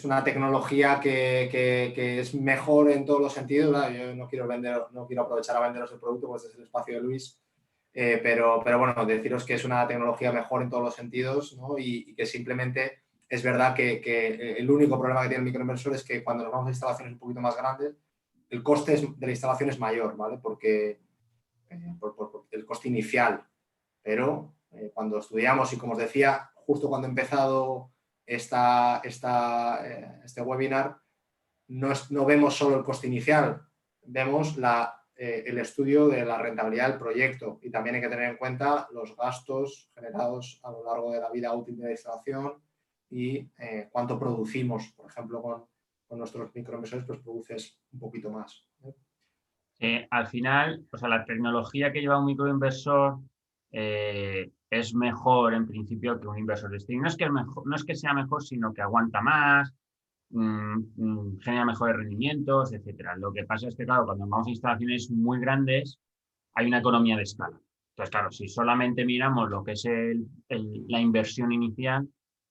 una tecnología que es mejor en todos los sentidos, ¿verdad? Yo no quiero aprovechar a venderos el producto, pues es el espacio de Luis, pero bueno, deciros que es una tecnología mejor en todos los sentidos, ¿no? Y que simplemente es verdad que el único problema que tiene el microinversor es que cuando nos vamos a instalaciones un poquito más grandes, el coste de la instalación es mayor, ¿vale? Porque por el coste inicial, pero cuando estudiamos y como os decía, justo cuando he empezado este webinar, no vemos solo el coste inicial, vemos el estudio de la rentabilidad del proyecto y también hay que tener en cuenta los gastos generados a lo largo de la vida útil de la instalación y cuánto producimos. Por ejemplo, con nuestros microinversores pues produces un poquito más. Al final, o sea, la tecnología que lleva un microinversor es mejor en principio que un inversor de string. No es que, no es que sea mejor, sino que aguanta más, genera mejores rendimientos, etcétera. Lo que pasa es que, claro, cuando vamos a instalaciones muy grandes, hay una economía de escala. Entonces, claro, si solamente miramos lo que es la inversión inicial,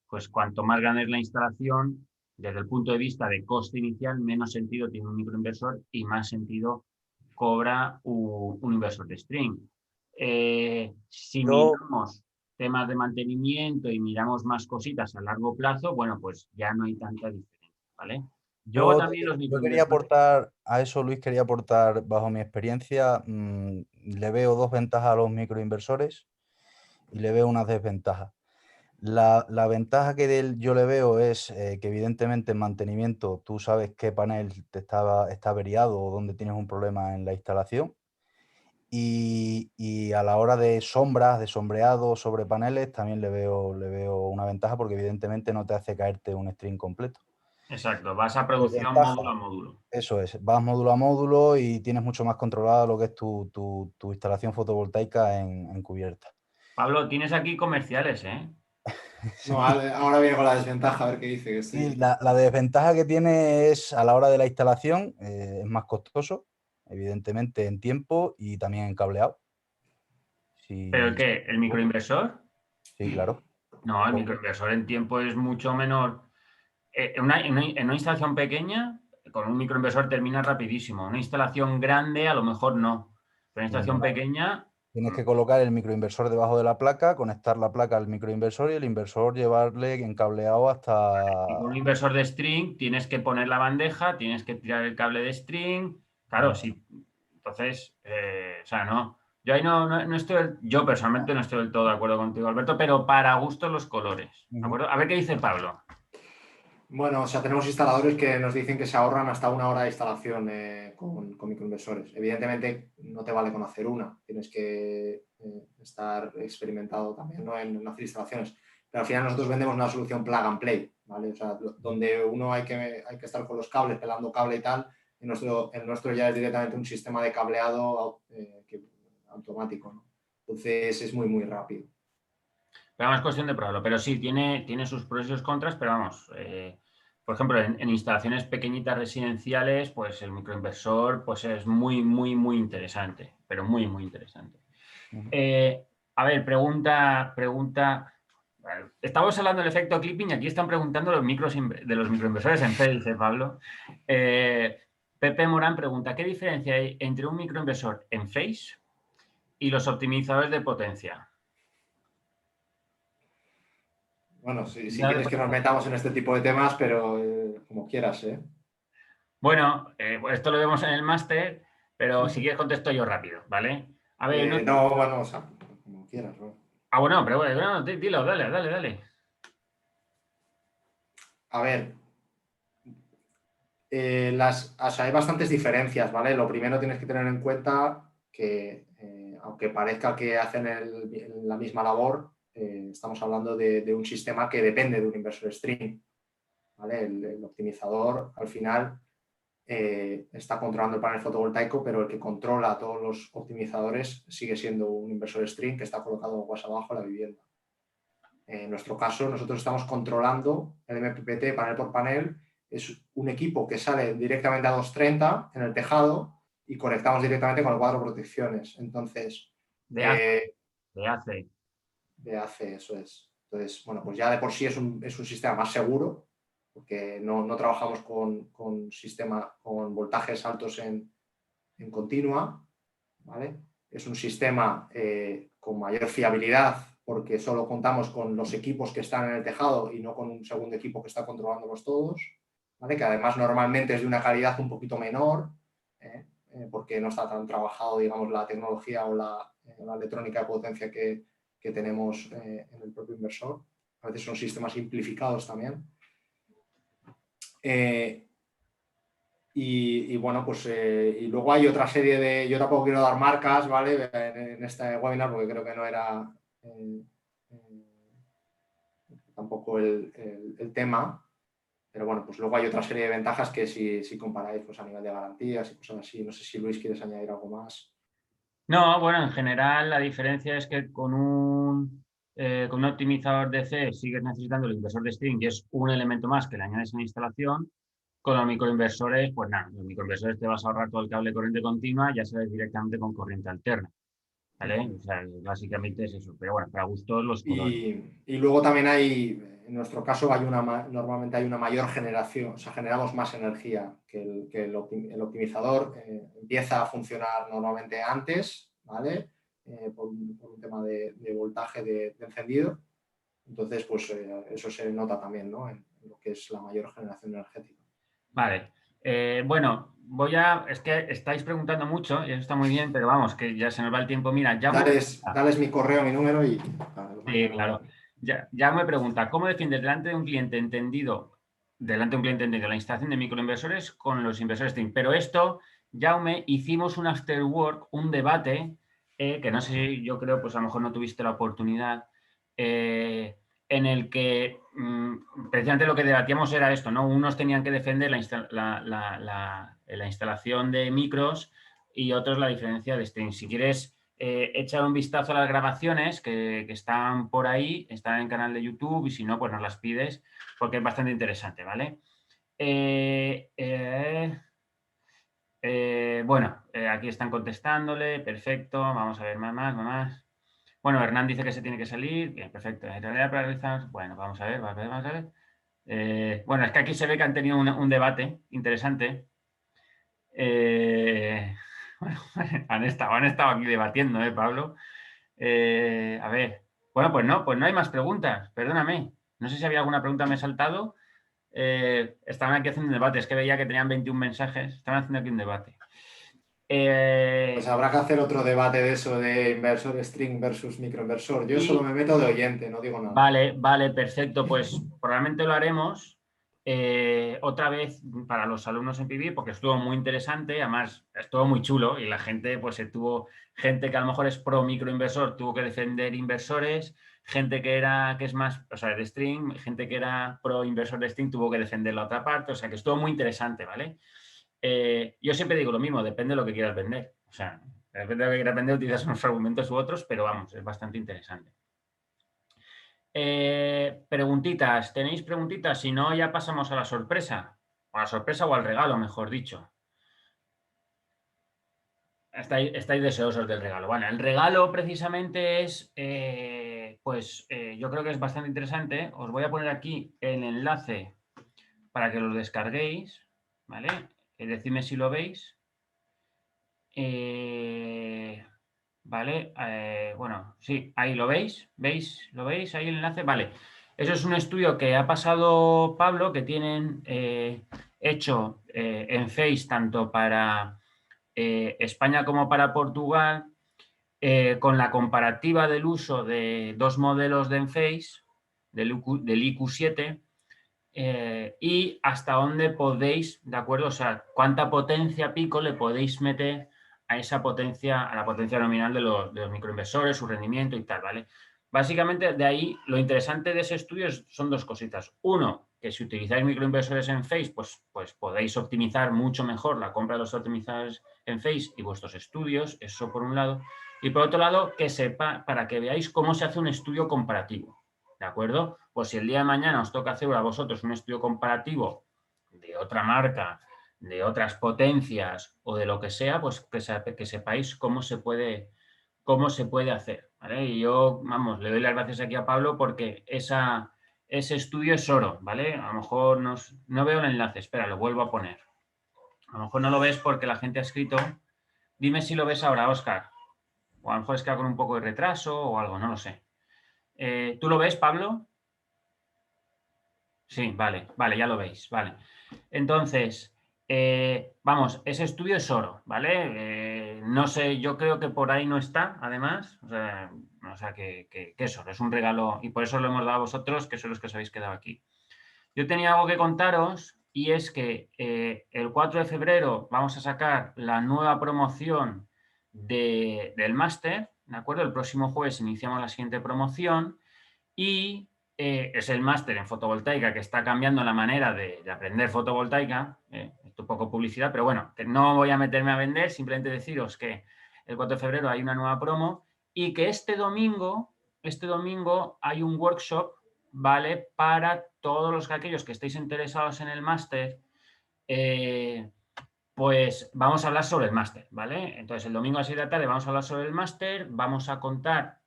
pues cuanto más grande es la instalación, desde el punto de vista de coste inicial, menos sentido tiene un microinversor y más sentido cobra un inversor de string. Si miramos temas de mantenimiento y miramos más cositas a largo plazo, bueno, pues ya no hay tanta diferencia, ¿vale? Yo también los Yo quería aportar a eso, Luis, quería aportar, bajo mi experiencia, le veo dos ventajas a los microinversores y le veo unas desventajas. La ventaja que yo le veo es que evidentemente en mantenimiento tú sabes qué panel está averiado o dónde tienes un problema en la instalación. Y a la hora de sombras, de sombreado sobre paneles, también le veo una ventaja porque evidentemente no te hace caerte un string completo. Exacto, vas a producción Desventaja, módulo a módulo. eso es, vas módulo a módulo y tienes mucho más controlado lo que es tu instalación fotovoltaica en cubierta. Pablo, tienes aquí comerciales, ¿eh? No, ahora viene con la desventaja, a ver qué dice. Que estoy... Sí, la desventaja que tiene es a la hora de la instalación, es más costoso, evidentemente en tiempo y también en cableado. ¿Pero qué? ¿El microinversor? Sí, claro. No, el microinversor en tiempo es mucho menor. En una instalación pequeña, con un microinversor termina rapidísimo. Una instalación grande, a lo mejor no. Pero una instalación pequeña... Tienes que colocar el microinversor debajo de la placa, conectar la placa al microinversor y el inversor llevarle encableado hasta... Y con un inversor de string tienes que poner la bandeja, tienes que tirar el cable de string. Claro, sí. Entonces, o sea, no. Yo ahí no estoy, yo personalmente no estoy del todo de acuerdo contigo, Alberto, pero para gusto los colores. ¿De acuerdo? A ver qué dice Pablo. Bueno, o sea, tenemos instaladores que nos dicen que se ahorran hasta 1 hora de instalación con microinversores. Evidentemente no te vale con hacer una, tienes que estar experimentado también, ¿no? en hacer instalaciones. Pero al final nosotros vendemos una solución plug and play, ¿vale? O sea, donde uno hay que estar con los cables, pelando cable y tal. El nuestro ya es directamente un sistema de cableado automático, ¿no? Entonces es muy, muy rápido. Pero vamos, es cuestión de probarlo. Pero sí, tiene sus pros y sus contras, pero vamos, por ejemplo, en instalaciones pequeñitas residenciales, pues el microinversor pues es muy, muy, muy interesante, pero muy, muy interesante. A ver, pregunta. Bueno, estamos hablando del efecto clipping y aquí están preguntando de los microinversores en fe, dice Pablo. Pepe Morán pregunta, ¿qué diferencia hay entre un microinversor en phase y los optimizadores de potencia? Bueno, si quieres que nos metamos en este tipo de temas, pero como quieras, ¿eh? Bueno, esto lo vemos en el máster, pero si quieres contesto yo rápido, ¿vale? A ver, bueno, o sea, como quieras, ¿no? Ah, bueno, pero bueno, dilo, dale. A ver, o sea, hay bastantes diferencias, ¿vale? Lo primero tienes que tener en cuenta que, aunque parezca que hacen la misma labor, estamos hablando de un sistema que depende de un inversor string, ¿vale? El optimizador, al final, está controlando el panel fotovoltaico, pero el que controla a todos los optimizadores sigue siendo un inversor string que está colocado aguas abajo en la vivienda. En nuestro caso, nosotros estamos controlando el MPPT panel por panel. Es un equipo que sale directamente a 230 en el tejado y conectamos directamente con el cuadro de protecciones. Entonces, de AC. De AC, eso es. Entonces, bueno, pues ya de por sí es un sistema más seguro, porque no trabajamos con voltajes altos en continua, ¿vale? Es un sistema con mayor fiabilidad, porque solo contamos con los equipos que están en el tejado y no con un segundo equipo que está controlándolos todos, ¿vale? Que además normalmente es de una calidad un poquito menor, porque no está tan trabajado, digamos, la tecnología o la electrónica de potencia que tenemos en el propio inversor. A veces son sistemas simplificados también. Y bueno, pues y luego hay otra serie de... Yo tampoco quiero dar marcas, ¿vale? En este webinar, porque creo que no era tampoco el tema. Pero bueno, pues luego hay otra serie de ventajas que si comparáis pues, a nivel de garantías y cosas así. No sé si Luis quieres añadir algo más. No, bueno, en general la diferencia es que con un con un optimizador DC sigues necesitando el inversor de string, que es un elemento más que le añades en la instalación. Con los microinversores, pues nada, los microinversores te vas a ahorrar todo el cable de corriente continua, ya sabes directamente con corriente alterna. ¿Vale? O sea, básicamente es eso. Pero bueno, para gustos los colores. Y luego también hay, en nuestro caso, normalmente hay una mayor generación, o sea, generamos más energía que el optimizador. Empieza a funcionar normalmente antes, ¿vale? Por un tema de voltaje de encendido. Entonces, pues eso se nota también, ¿no? En lo que es la mayor generación energética. Vale. Bueno, es que estáis preguntando mucho y eso está muy bien, pero vamos, que ya se nos va el tiempo. Mira, ya dales mi correo, mi número y... Sí, claro. Ya me pregunta, ¿cómo defiendes delante de un cliente entendido, la instalación de microinversores con los inversores string? Pero esto, Jaume, hicimos un afterwork, un debate, que no sé si yo creo, pues a lo mejor no tuviste la oportunidad, en el que precisamente lo que debatíamos era esto, ¿no? Unos tenían que defender la instalación de micros y otros la diferencia de string. Si quieres echar un vistazo a las grabaciones que están por ahí, están en el canal de YouTube y si no, pues nos las pides porque es bastante interesante, ¿vale? Bueno, aquí están contestándole, perfecto, vamos a ver más. Bueno, Hernán dice que se tiene que salir, bien, perfecto. En realidad para realizar, bueno, vamos a ver. Bueno, es que aquí se ve que han tenido un debate interesante. Bueno, han estado aquí debatiendo, Pablo? A ver, bueno, pues no hay más preguntas, perdóname. No sé si había alguna pregunta, me he saltado. Estaban aquí haciendo un debate, es que veía que tenían 21 mensajes, estaban haciendo aquí un debate. Pues habrá que hacer otro debate de eso de inversor string versus microinversor. Yo solo me meto de oyente, no digo nada. Vale, perfecto. Pues probablemente lo haremos otra vez para los alumnos en PIB porque estuvo muy interesante, además estuvo muy chulo y la gente, pues gente que a lo mejor es pro microinversor, tuvo que defender inversores, gente que es más, o sea, de string, gente que era pro inversor de string tuvo que defender la otra parte, o sea que estuvo muy interesante, ¿vale? Yo siempre digo lo mismo, depende de lo que quieras vender. O sea, depende de lo que quieras vender, utilizas unos argumentos u otros, pero vamos, es bastante interesante. Preguntitas, ¿tenéis preguntitas? Si no, ya pasamos a la sorpresa. O a la sorpresa o al regalo, mejor dicho. Estáis deseosos del regalo. Bueno, el regalo precisamente es, yo creo que es bastante interesante. Os voy a poner aquí el enlace para que los descarguéis, ¿vale? Decidme si lo veis. Vale, bueno, sí, ahí lo veis, ¿lo veis? Ahí el enlace, vale. Eso es un estudio que ha pasado Pablo, que tienen hecho en Face tanto para España como para Portugal, con la comparativa del uso de dos modelos de Enphase, del IQ7, y hasta dónde podéis, ¿de acuerdo? O sea, cuánta potencia pico le podéis meter a esa potencia, a la potencia nominal de los microinversores, su rendimiento y tal, ¿vale? Básicamente, de ahí, lo interesante de ese estudio son dos cositas. Uno, que si utilizáis microinversores en Face, pues podéis optimizar mucho mejor la compra de los optimizadores en Face y vuestros estudios, eso por un lado. Y por otro lado, que sepa, para que veáis cómo se hace un estudio comparativo, ¿de acuerdo? Pues si el día de mañana os toca hacer a vosotros un estudio comparativo de otra marca, de otras potencias o de lo que sea, pues que sepáis cómo se puede hacer, ¿vale? Y yo, vamos, le doy las gracias aquí a Pablo porque ese estudio es oro, ¿vale? A lo mejor no veo el enlace, espera, lo vuelvo a poner. A lo mejor no lo ves porque la gente ha escrito. Dime si lo ves ahora, Óscar. O a lo mejor es que con un poco de retraso o algo, no lo sé. ¿Tú lo ves, Pablo? Sí, vale, ya lo veis, vale. Entonces, vamos, ese estudio es oro, ¿vale? No sé, yo creo que por ahí no está, además, o sea que es oro, es un regalo y por eso lo hemos dado a vosotros, que sois los que os habéis quedado aquí. Yo tenía algo que contaros y es que el 4 de febrero vamos a sacar la nueva promoción del máster, ¿de acuerdo? El próximo jueves iniciamos la siguiente promoción y es el máster en fotovoltaica que está cambiando la manera de aprender fotovoltaica. Esto es poco publicidad, pero bueno, que no voy a meterme a vender, simplemente deciros que el 4 de febrero hay una nueva promo y que este domingo este domingo hay un workshop, ¿vale? Para todos aquellos que estéis interesados en el máster, pues vamos a hablar sobre el máster, ¿vale? Entonces, el domingo a las 6 de la tarde vamos a hablar sobre el máster, vamos a contar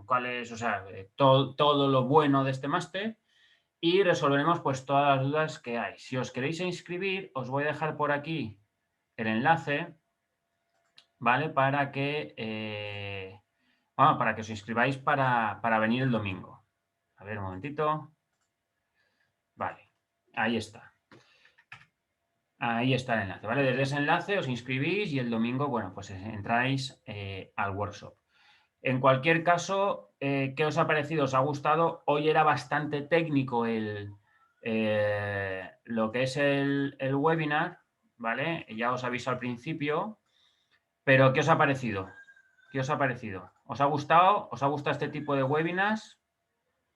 cuál es, o sea, todo lo bueno de este máster y resolveremos pues todas las dudas que hay. Si os queréis inscribir, os voy a dejar por aquí el enlace, ¿vale? Para que, para que os inscribáis para venir el domingo. A ver, un momentito. Vale, ahí está. Ahí está el enlace, ¿vale? Desde ese enlace os inscribís y el domingo, bueno, pues entráis al workshop. En cualquier caso, ¿qué os ha parecido? ¿Os ha gustado? Hoy era bastante técnico lo que es el webinar, ¿vale? Ya os aviso al principio, pero ¿qué os ha parecido? ¿Qué os ha parecido? ¿Os ha gustado? ¿Os ha gustado este tipo de webinars?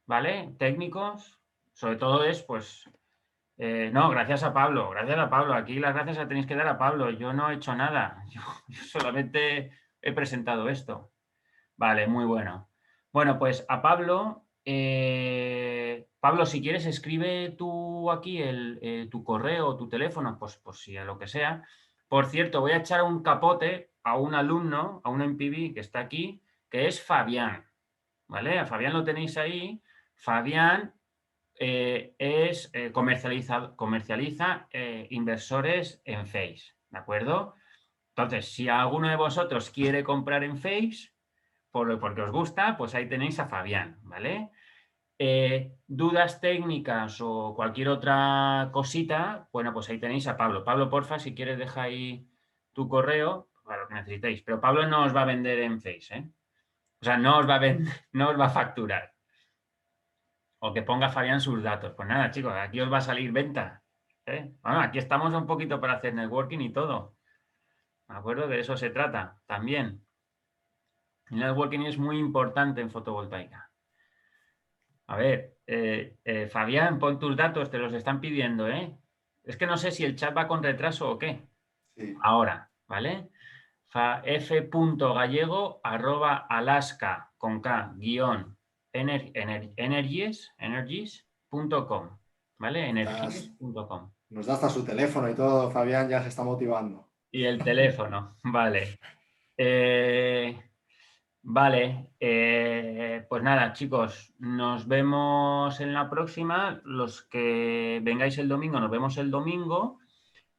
¿Vale? Técnicos. Sobre todo es, pues... no, gracias a Pablo, gracias a Pablo. Aquí las gracias las tenéis que dar a Pablo. Yo no he hecho nada. Yo solamente he presentado esto. Vale, muy bueno. Bueno, pues a Pablo, Pablo, si quieres, escribe tú aquí tu correo, tu teléfono, pues si a lo que sea. Por cierto, voy a echar un capote a un alumno, a un MPB que está aquí, que es Fabián. ¿Vale? A Fabián lo tenéis ahí. Fabián comercializa inversores en Face, ¿de acuerdo? Entonces, si alguno de vosotros quiere comprar en Face, porque os gusta, pues ahí tenéis a Fabián, ¿vale? Dudas técnicas o cualquier otra cosita, bueno, pues ahí tenéis a Pablo. Pablo, porfa, si quieres, deja ahí tu correo para lo que necesitéis. Pero Pablo no os va a vender en Face, ¿eh? O sea, no os va a vender, no os va a facturar. O que ponga Fabián sus datos. Pues nada, chicos, aquí os va a salir venta. Bueno, aquí estamos un poquito para hacer networking y todo. ¿De acuerdo? De eso se trata también. El networking es muy importante en fotovoltaica. A ver, Fabián, pon tus datos, te los están pidiendo, ¿eh? Es que no sé si el chat va con retraso o qué. Sí. Ahora, ¿vale? f.gallego@alaska con k energies.com, ¿vale? Energies.com. Nos da hasta su teléfono y todo, Fabián ya se está motivando. Y el teléfono, vale. Vale, pues nada, chicos, nos vemos en la próxima. Los que vengáis el domingo, nos vemos el domingo.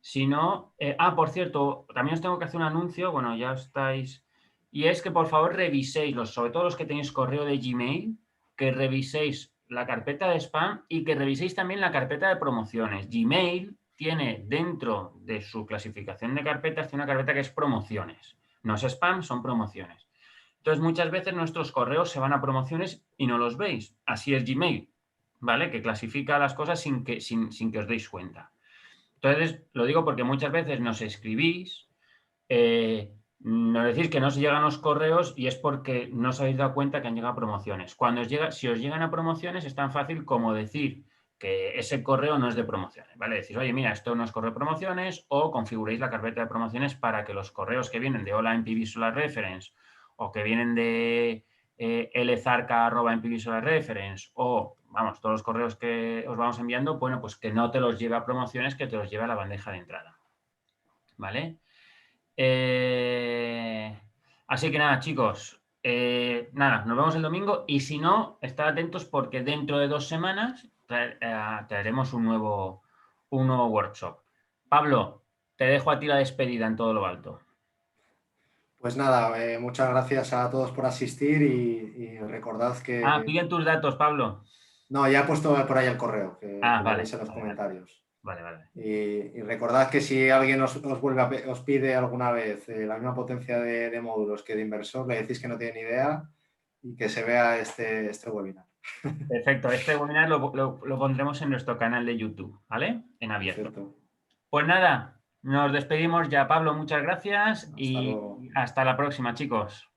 Si no, por cierto, también os tengo que hacer un anuncio, bueno, ya estáis, y es que por favor reviséis, sobre todo los que tenéis correo de Gmail, que reviséis la carpeta de spam y que reviséis también la carpeta de promociones. Gmail tiene dentro de su clasificación de carpetas, tiene una carpeta que es promociones. No es spam, son promociones. Entonces, muchas veces nuestros correos se van a promociones y no los veis. Así es Gmail, ¿vale? Que clasifica las cosas sin que os deis cuenta. Entonces, lo digo porque muchas veces nos escribís, nos decís que no os llegan los correos y es porque no os habéis dado cuenta que han llegado promociones. Si os llegan a promociones, es tan fácil como decir que ese correo no es de promociones, ¿vale? Decís, oye, mira, esto no es correo de promociones, o configuréis la carpeta de promociones para que los correos que vienen de Hola MPV Solar Reference o que vienen de lzarca@MPV Solar Reference o, vamos, todos los correos que os vamos enviando, bueno, pues que no te los lleve a promociones, que te los lleve a la bandeja de entrada, ¿vale? Así que nada, chicos, nada, nos vemos el domingo y si no, estad atentos porque dentro de 2 semanas traeremos un nuevo workshop. Pablo, te dejo a ti la despedida en todo lo alto. Pues nada, muchas gracias a todos por asistir y recordad que... piden tus datos, Pablo. No, ya he puesto por ahí el correo, que lo vale, veis en los comentarios. Vale. Y recordad que si alguien os pide alguna vez la misma potencia de módulos que de inversor, le decís que no tiene ni idea y que se vea este webinar. Perfecto, este webinar lo pondremos en nuestro canal de YouTube, ¿vale? En abierto. Perfecto. Pues nada, nos despedimos ya, Pablo, muchas gracias y hasta la próxima, chicos.